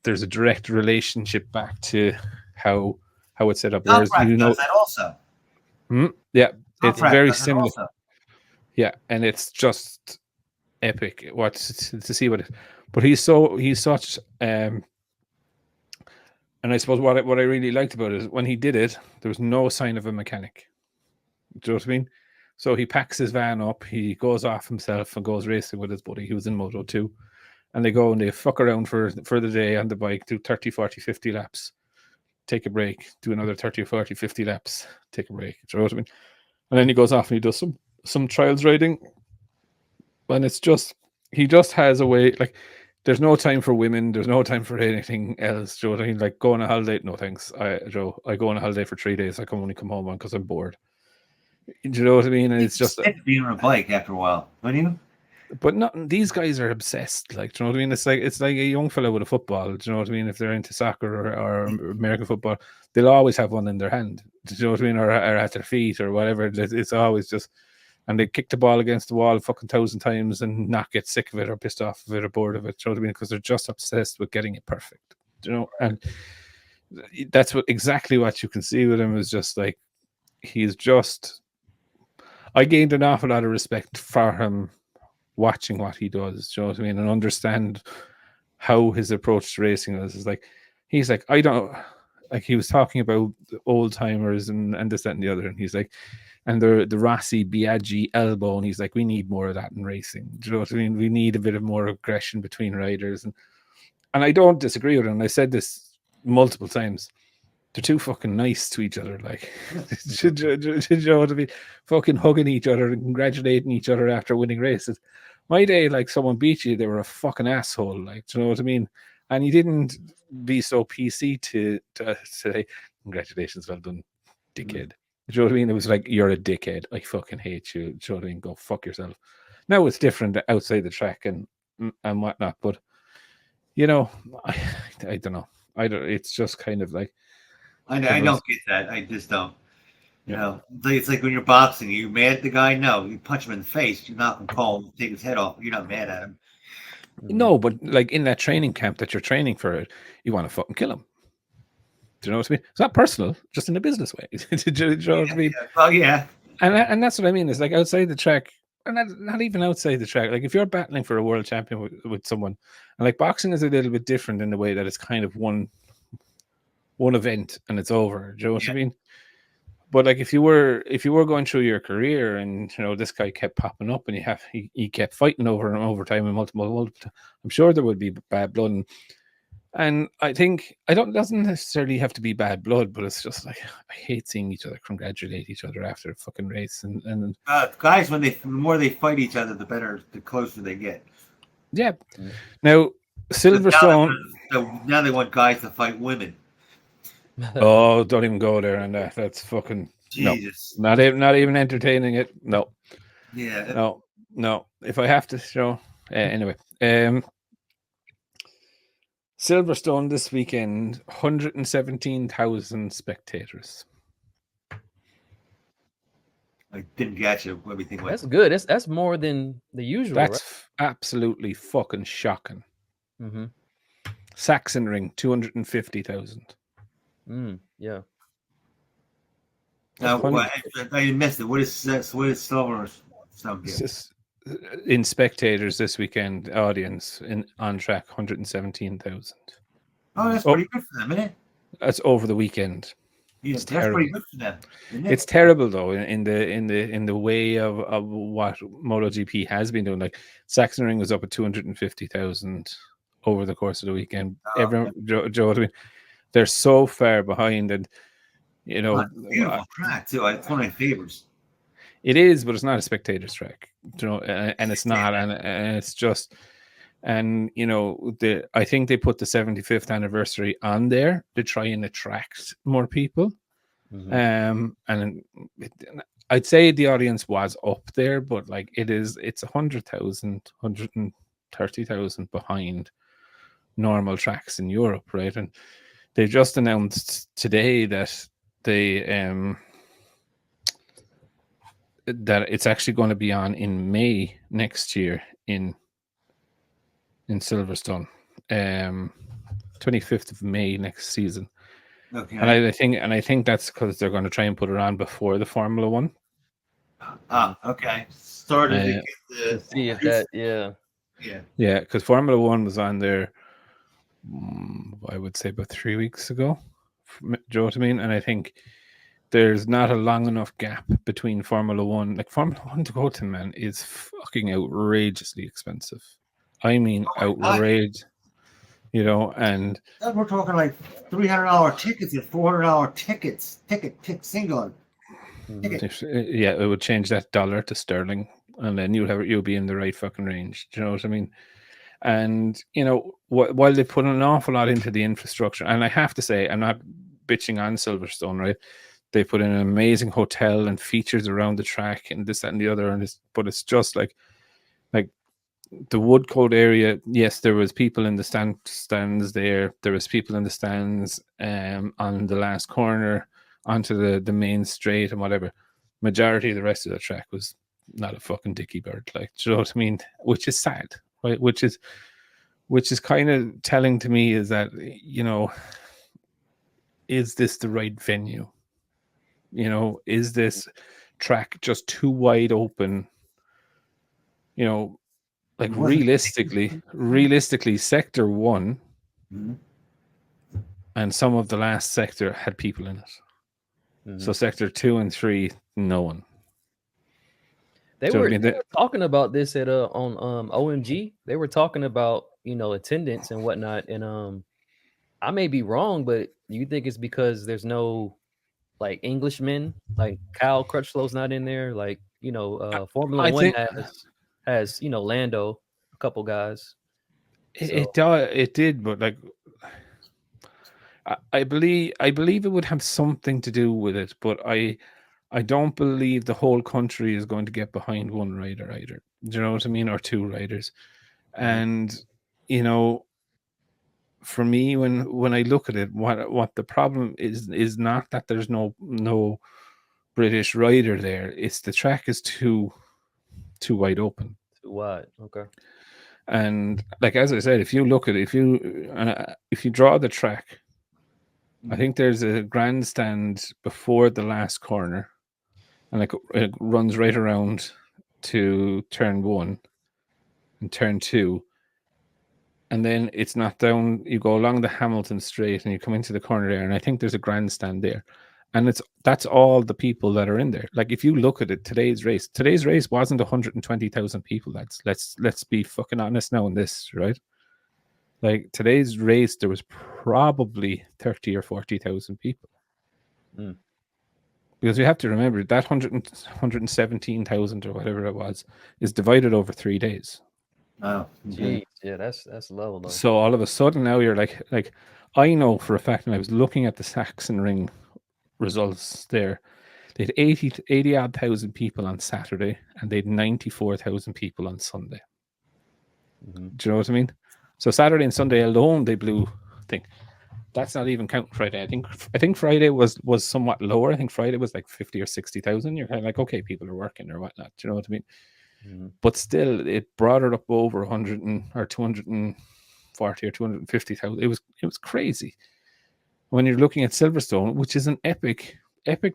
there's a direct relationship back to how it's set up. Whereas does that also. Yeah. It's very similar. Also. Yeah, and it's just epic. To see what it, but he's such and I suppose what I really liked about it is when he did it, there was no sign of a mechanic. Do you know what I mean? So he packs his van up, he goes off himself and goes racing with his buddy who was in Moto 2, and they go and they fuck around for the day on the bike, do 30, 40, 50 laps, take a break, do another 30, 40, 50 laps, take a break. Do you know what I mean? And then he goes off and he does some trials riding. And it's just, he just has a way, like, there's no time for women. There's no time for anything else. Do you know what I mean? Like, go on a holiday. No, thanks. I go on a holiday for 3 days. I can only come home on because I'm bored. Do you know what I mean? And it's just being on a bike after a while, wouldn't you? But not, these guys are obsessed. Like, do you know what I mean? It's like a young fellow with a football. Do you know what I mean? If they're into soccer or American football, they'll always have one in their hand. Do you know what I mean? Or at their feet or whatever. It's always just, and they kick the ball against the wall fucking 1,000 times and not get sick of it or pissed off of it or bored of it. Do you know what I mean? Because they're just obsessed with getting it perfect. Do you know? And that's exactly what you can see with him is just like, he's just, I gained an awful lot of respect for him watching what he does, do you know what I mean, and understand how his approach to racing is. Is like, he's like, I don't, like, he was talking about old timers and this, that, and the other, and he's like, and the Rossi Biaggi elbow, and he's like, we need more of that in racing. Do you know what I mean? We need a bit of more aggression between riders, and I don't disagree with him. I said this multiple times. They're too fucking nice to each other. Like, you know what I mean? Fucking hugging each other and congratulating each other after winning races. My day, like, someone beat you, they were a fucking asshole. Like, do you know what I mean? And he didn't be so PC to say, congratulations, well done, dickhead. Do you know what I mean? It was like, you're a dickhead. I fucking hate you. Do you know what I mean? Go fuck yourself. Now it's different outside the track and whatnot. But, you know, I don't know. It's just kind of like, I don't get that. I just don't. You know, it's like when you're boxing, you're mad at the guy? No, you punch him in the face, you knock him cold, take his head off. You're not mad at him. No, but like in that training camp that you're training for, you want to fucking kill him. Do you know what I mean? It's not personal, just in a business way. Do you know what I mean? Yeah. Well, yeah. And that's what I mean. It's like outside the track, and not even outside the track. Like if you're battling for a world champion with someone, and like boxing is a little bit different in the way that it's kind of one event and it's over. Do you know what I mean? But like if you were going through your career and, you know, this guy kept popping up and he kept fighting over and over time and multiple, I'm sure there would be bad blood. And I think it doesn't necessarily have to be bad blood, but it's just like, I hate seeing each other congratulate each other after a fucking race. And guys, the more they fight each other, the closer they get. Yeah. Now Silverstone. Now they want guys to fight women. Oh, don't even go there on that. That's fucking Jesus. No, not even entertaining it. No. Yeah. No. If I have to show anyway. Silverstone this weekend, 117,000 spectators. I didn't get you. Everything went. That's good. That's more than the usual. That's absolutely fucking shocking. Mm-hmm. Sachsenring, 250,000. Yeah. Now, I missed it. What is Silver's stuff? In spectators this weekend, audience on track, 117,000. Oh, that's pretty good for them, isn't it? That's over the weekend. Yeah, that's pretty good for them. It's terrible though in the way of what MotoGP has been doing. Like Sachsenring was up at 250,000 over the course of the weekend. Everyone, Joe, I mean, they're so far behind, and you know, beautiful track too. It's one of my favorites. It is, but it's not a spectators track, you know, and it's not, and it's just, and you know, I think they put the 75th anniversary on there to try and attract more people. And I'd say the audience was up there, but like it's 100,000, 130,000 behind normal tracks in Europe, right? And they just announced today that that it's actually going to be on in May next year in Silverstone, 25th of May next season. Okay. And I think that's because they're going to try and put it on before the Formula One. Okay. Started to see if that, yeah, because Formula One was on there, I would say about 3 weeks ago. Do you know what I mean? And I think there's not a long enough gap between Formula One. Like Formula One to go to, man, is fucking outrageously expensive. I mean, outrageous. You know, and we're talking like $300 tickets and $400 tickets. Ticket single. Yeah, it would change that dollar to sterling, and then you'll be in the right fucking range. Do you know what I mean? And you know, while they put an awful lot into the infrastructure, and I have to say, I'm not bitching on Silverstone, right? They put in an amazing hotel and features around the track and this, that, and the other, but it's just like the Woodcote area. Yes, there was people in the stands there. There was people in the stands on the last corner onto the main straight and whatever. Majority of the rest of the track was not a fucking dicky bird, like, do you know what I mean? Which is sad, right? Which is kind of telling to me is that, you know, is this the right venue? You know, is this track just too wide open? You know, like realistically, sector 1 and some of the last sector had people in it. So sector 2 and 3, no one. They were talking about this at on OMG. They were talking about, you know, attendance and whatnot. And I may be wrong, but do you think it's because there's no like Englishmen, like Kyle Crutchlow's not in there, like, you know, Formula One has, you know, Lando, a couple guys. It did, but like I believe it would have something to do with it, but I don't believe the whole country is going to get behind one rider either. Do you know what I mean? Or two riders. And you know, for me, when I look at it, what the problem is not that there's no British rider there. It's the track is too wide open. Too wide. Okay. And like, as I said, if you look at it, if you draw the track, I think there's a grandstand before the last corner, and like it runs right around to turn 1 and turn 2. And then it's not down, you go along the Hamilton straight and you come into the corner there, and I think there's a grandstand there. And that's all the people that are in there. Like, if you look at it, today's race wasn't 120,000 people. Let's be fucking honest now on this, right? Like, today's race, there was probably 30 or 40,000 people. Because you have to remember that 117,000 or whatever it was is divided over 3 days. Oh, geez, yeah, that's low though. So all of a sudden now you're like I know for a fact, and I was looking at the Sachsenring results there. They had 80 odd thousand people on Saturday, and they had 94,000 people on Sunday. Do you know what I mean? So Saturday and Sunday alone, they blew, I think, That's not even counting Friday. I think Friday was somewhat lower. I think Friday was like 50 or 60,000. You're kind of like, okay, people are working or whatnot. Do you know what I mean? Mm-hmm. But still, it brought it up over 100 or 240 or 250,000. It was crazy. When you're looking at Silverstone, which is an epic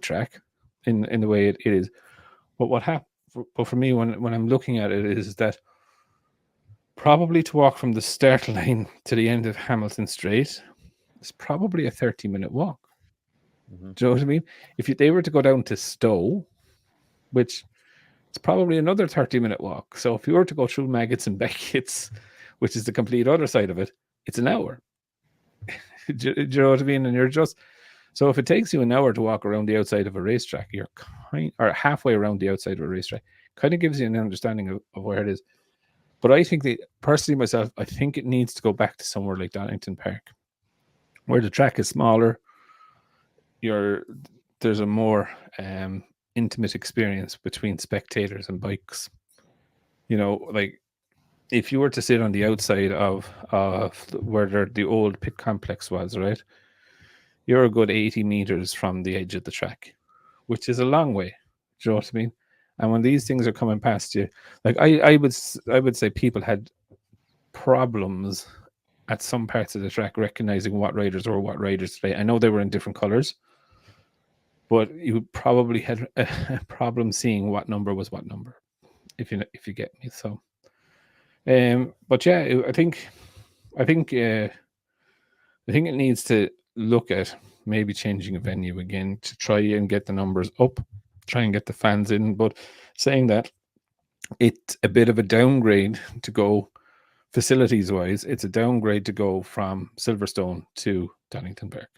track in the way it is. But what happened? But for me, when I'm looking at it, is that probably to walk from the start line to the end of Hamilton Straight, it's probably a 30-minute walk. Mm-hmm. Do you know what I mean? If they were to go down to Stowe, which it's probably another 30-minute walk. So if you were to go through Maggots and Beckett's, which is the complete other side of it, it's an hour. do you know what I mean? And you're just... So if it takes you an hour to walk around the outside of a racetrack, you're or halfway around the outside of a racetrack, kind of gives you an understanding of where it is. But I think personally myself, I think it needs to go back to somewhere like Donington Park, where the track is smaller. There's a more intimate experience between spectators and bikes. You know, like if you were to sit on the outside of where the old pit complex was, right? You're a good 80 meters from the edge of the track, which is a long way. Do you know what I mean? And when these things are coming past you, like I would say people had problems at some parts of the track recognizing what riders were what riders today. I know they were in different colors, but you probably had a problem seeing what number was what number, if you get me. So, but yeah, I think it needs to look at maybe changing a venue again to try and get the numbers up, try and get the fans in. But saying that, it's a bit of a downgrade to go facilities wise. It's a downgrade to go from Silverstone to Donington Park.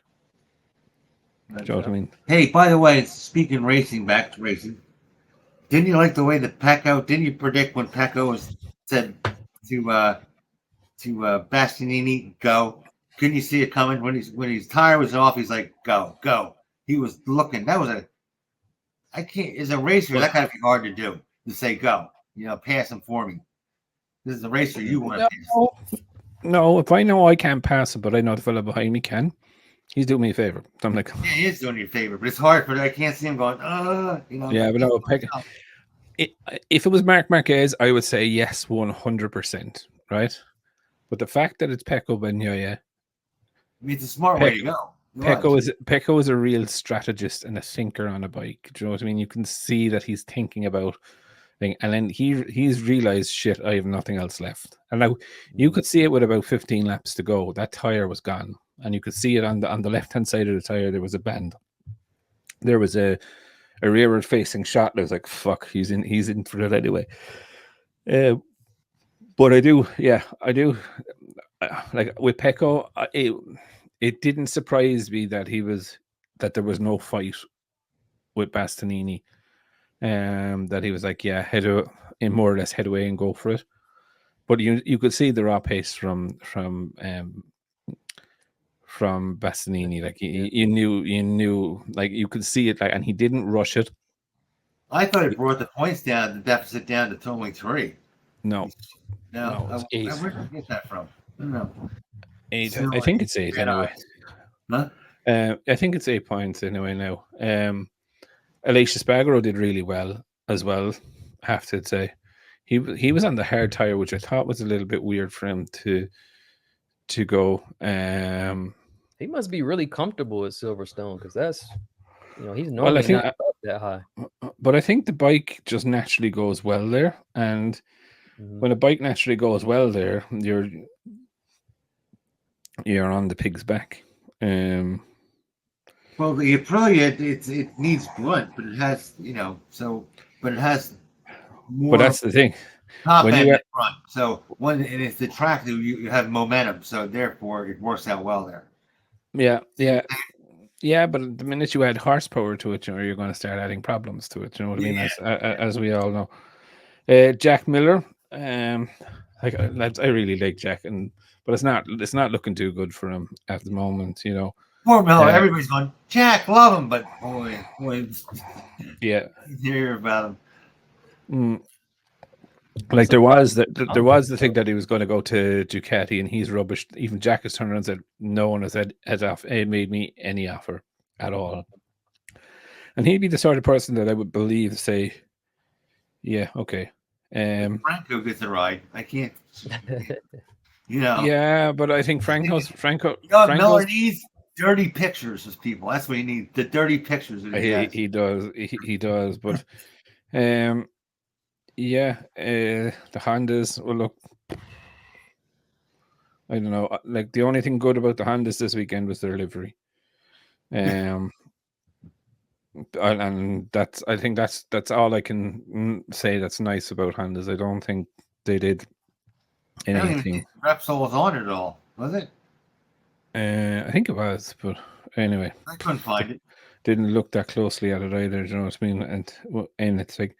Do you know what I mean? Hey, by the way, speaking racing, back to racing, didn't you like the way that Pecco? Didn't you predict when Pecco said to Bastianini, go? Couldn't you see it coming when his tire was off? He's like, go. He was looking. That was I can't. As a racer, that gotta be hard to do. To say go, pass him for me. This is a racer you want to pass. No, if I know I can't pass him, but I know the fellow behind me can, he's doing me a favor. So I'm like, yeah, he is doing you a favor, but it's hard for I can't see him going, Yeah, but no, if it was Marquez, I would say yes, 100%, right? But the fact that it's Pecco Bagnaia, it's a smart way to go. Pecco is a real strategist and a thinker on a bike. Do you know what I mean? You can see that he's thinking about things, and then he's realized, shit, I have nothing else left. And now you could see it with about 15 laps to go. That tire was gone, and you could see it on the left hand side of the tire. There was a bend. There was a rearward facing shot. I was like, fuck, he's in for it anyway. But I do. Like with Pecco, it didn't surprise me that there was no fight with Bastianini. That he was like, yeah, more or less head away and go for it. But you could see the raw pace from Bastianini. Like you knew, like you could see it, like, and he didn't rush it. I thought it brought the points down, the deficit down to only 3. No, it's 8. Where did I get that from? No. 8. I think it's 8 anyway. Huh? I think it's 8 points anyway now. Alicia Spargaro did really well as well, have to say. He was on the hard tire, which I thought was a little bit weird for him to go. He must be really comfortable at Silverstone, because that's, he's normally not up that high. But I think the bike just naturally goes well there, and when a bike naturally goes well there, you're on the pig's back. Well, the Aprilia, it needs blunt, but it has, but it has more. But that's the thing. Top end in front. So and it's the track that you have momentum, so therefore it works out well there. Yeah. But the minute you add horsepower to it, you're going to start adding problems to it. You know what I mean? As we all know. Jack Miller, I really like Jack, but it's not looking too good for him at the moment. Poor Miller, everybody's going, Jack, love him, but boy, yeah, you hear about him. Like there was the thing that he was going to go to Ducati and he's rubbish. Even Jack has turned around and said no one has made me any offer at all. And he'd be the sort of person that I would believe say, yeah, okay. Franco gets the ride. I can't. Yeah, but I think Franco. Miller needs dirty pictures of people. That's what he needs. The dirty pictures. He does. He does. But the Hondas. Well, look, I don't know. Like the only thing good about the Hondas this weekend was their livery. And I think that's all I can say that's nice about Hondas. I don't think they did anything. Repsol was on it all, was it? I think it was, but anyway, I couldn't find it. Didn't look that closely at it either. Do you know what I mean? And it's like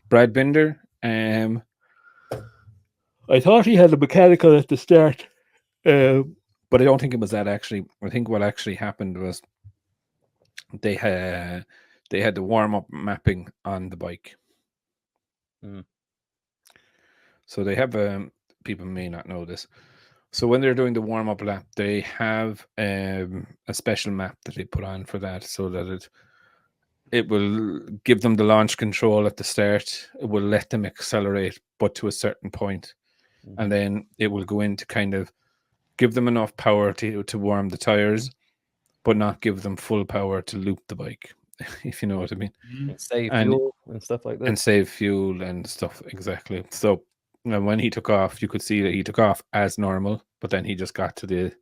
Brad Binder. I thought he had a mechanical at the start, but I don't think it was that actually. I think what actually happened was they had the warm up mapping on the bike. So they have people may not know this. So when they're doing the warm up lap, they have a special map that they put on for that, so that it will give them the launch control at the start. It will let them accelerate, but to a certain point, and then it will go in to kind of give them enough power to warm the tires, but not give them full power to loop the bike, if you know what I mean. And save fuel and stuff like that. And save fuel and stuff, exactly. So when he took off, you could see that he took off as normal, but then he just got to the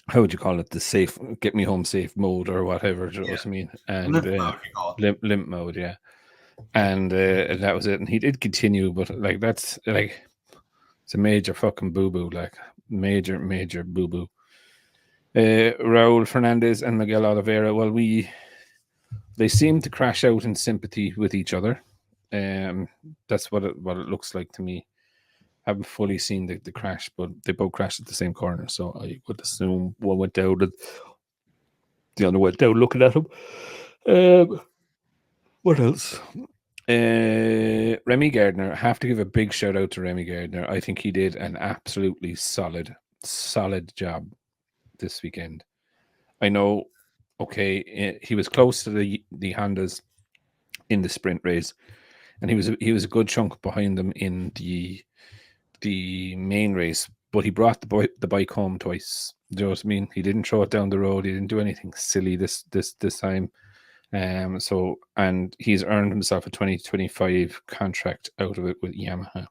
how would you call it? The safe, get me home safe mode or whatever. Do you know what I mean? And limp mode, yeah. And that was it. And he did continue, but like that's like it's a major fucking boo boo, like major boo boo. Raul Fernandez and Miguel Oliveira. Well, they seem to crash out in sympathy with each other. That's what it looks like to me. I haven't fully seen the crash, but they both crashed at the same corner, so I would assume one went down and the other went down looking at him. What else? Remy Gardner. I have to give a big shout out to Remy Gardner. I think he did an absolutely solid job this weekend. I know, okay, he was close to the Hondas in the sprint race, and he was a good chunk behind them in the main race, but he brought the bike home twice. Do you know what I mean? He didn't throw it down the road. He didn't do anything silly this time. And he's earned himself a 2025 contract out of it with Yamaha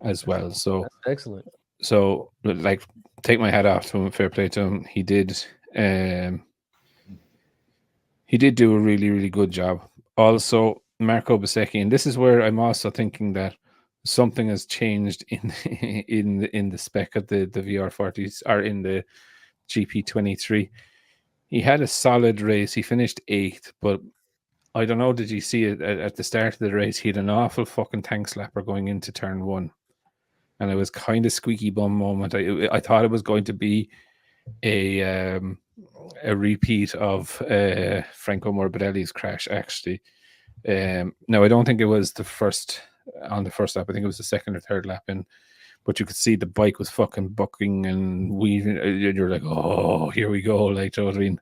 as well. So that's excellent. So like, take my hat off to him. Fair play to him. He did do a really, really good job. Also, Marco Bezzecchi, and this is where I'm also thinking that something has changed in the spec of the VR40s or in the GP23. He had a solid race. He finished 8th, but I don't know. Did you see it at the start of the race? He had an awful fucking tank slapper going into turn 1, and it was kind of squeaky bum moment. I thought it was going to be a repeat of Franco Morbidelli's crash, actually. No, I don't think it was on the first lap. I think it was the second or third lap in, but you could see the bike was fucking bucking and weaving. You're like, oh, here we go, like, you know what I mean?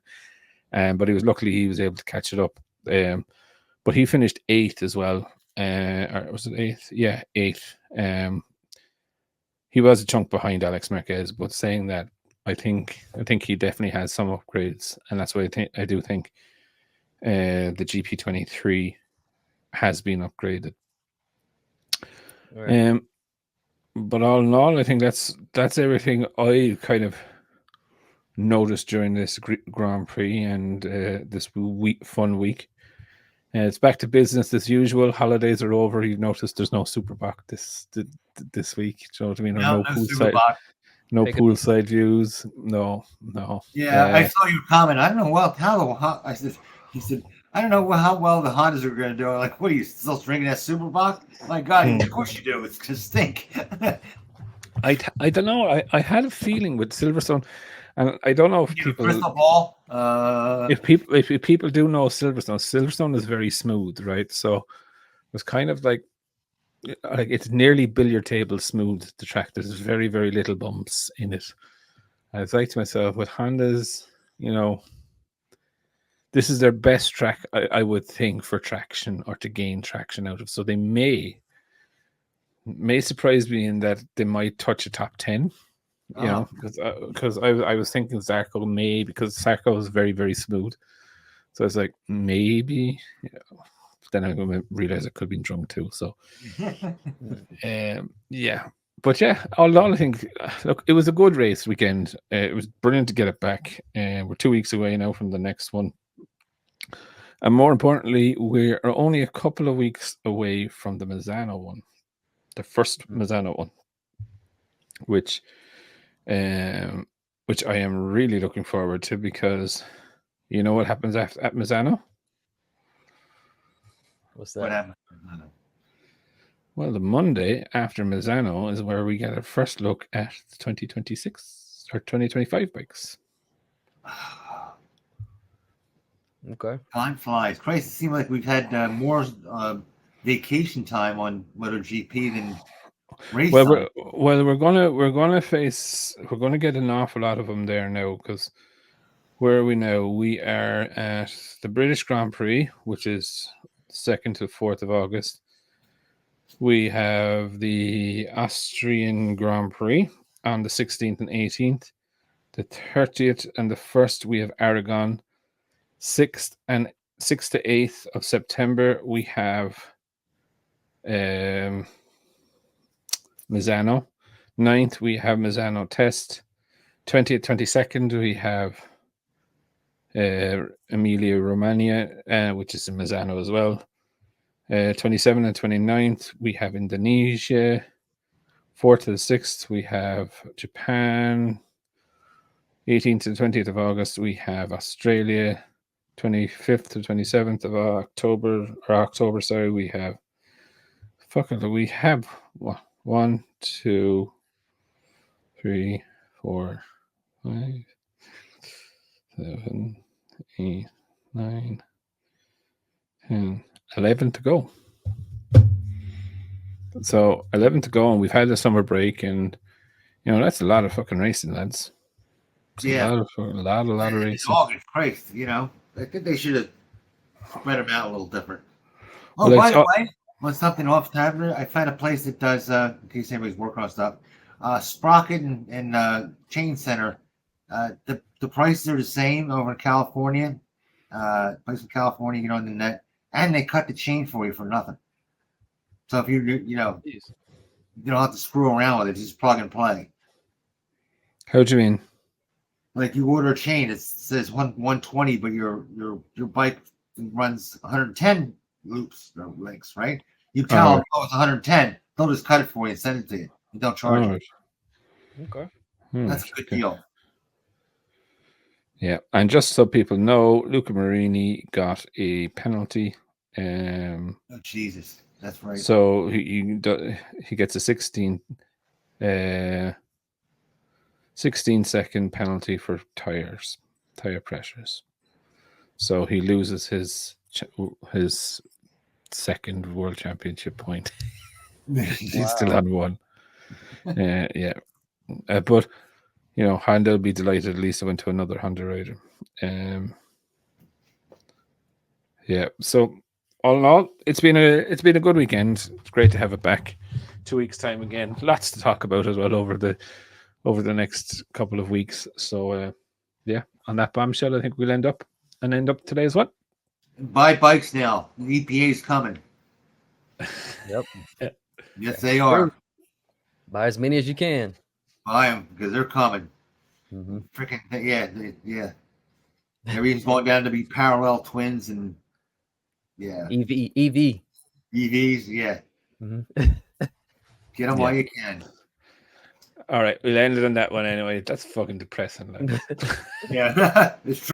But luckily he was able to catch it up. But he finished 8th as well. Or was it 8th? Yeah, 8th. He was a chunk behind Alex Marquez, but saying that, I think he definitely has some upgrades, and that's why I do think the GP23 has been upgraded. Right. But all in all, I think that's everything I kind of noticed during this Grand Prix and this fun week. It's back to business as usual. Holidays are over. You've noticed there's no Superbach this week. Do you know what I mean? No poolside. No poolside views. No. Yeah, I saw your comment. I don't know he said, I don't know how well the Hondas are going to do. I'm like, what are you still drinking that Superbach? My God, of course you do. It's going to stink. I don't know. I had a feeling with Silverstone, and I don't know if people crystal ball. If people do know Silverstone is very smooth, right? So was kind of like it's nearly billiard table smooth. The track, there's very, very little bumps in it. I was like to myself, with Honda's, this is their best track, I would think, for traction or to gain traction out of. So they may surprise me in that they might touch a top 10. Because I was thinking Zarco may, because Zarco is very, very smooth. So I was like, maybe. Then I'm going to realize I could have been drunk too. So, yeah. But yeah, all I think, look, it was a good race weekend. It was brilliant to get it back. We're 2 weeks away now from the next one. And more importantly, we're only a couple of weeks away from the Misano one, the first Misano one, which I am really looking forward to, because you know what happens at Misano? What's that? What happened? Well, the Monday after Misano is where we get a first look at the 2026 or 2025 bikes. Okay. Time flies. Christ, it seems like we've had more vacation time on MotoGP than race time. We're gonna get an awful lot of them there now, because where are we now? We are at the British Grand Prix, which is 2nd to 4th of August. We have the Austrian Grand Prix on the 16th and 18th. The 30th and the 1st, we have Aragon. 6th to 8th of September, we have Misano. 9th, we have Misano Test. 20th, 22nd, we have Emilia Romagna, which is in Misano as well. 27th and 29th, we have Indonesia. 4th to the 6th, we have Japan. 18th to 20th of August, we have Australia. 25th to 27th of October, we have we have 1, 2, 3, 4, 5, 7, 8, 9, 10, 11 to go. So 11 to go, and we've had a summer break, and that's a lot of fucking racing, lads. It's a lot of racing. August, Christ, I think they should have spread them out a little different. Oh, by the way, on something off tablet, I found a place that does, in case anybody's working on stuff, Sprocket and Chain Center. The prices are the same over in California. Place in California, on the net, and they cut the chain for you for nothing. So if you don't have to screw around with it, just plug and play. How do you mean? Like you order a chain, it says 120, but your bike runs 110 loops or links, right? You tell them, it's 110. They'll just cut it for you and send it to you. You don't charge you. Okay. That's a good deal. Yeah, and just so people know, Luca Marini got a penalty. Oh Jesus, that's right. So he gets a 16-second penalty for tire pressures. So he loses his second world championship point. He's still on one. Yeah, but Honda will be delighted. At least I went to another Honda rider. Yeah. So all in all, it's been a good weekend. It's great to have it back. 2 weeks time again. Lots to talk about as well over the next couple of weeks. So yeah, on that bombshell, I think we'll end up today's what? Buy bikes now. The EPA's coming. Yep. Yes, they are. Buy as many as you can. Buy them because they're coming. Mm-hmm. Freaking yeah. Everything's going down to be parallel twins and EVs, yeah. Mm-hmm. Get them while you can. All right, we'll end it on that one anyway. That's fucking depressing. Yeah, it's true.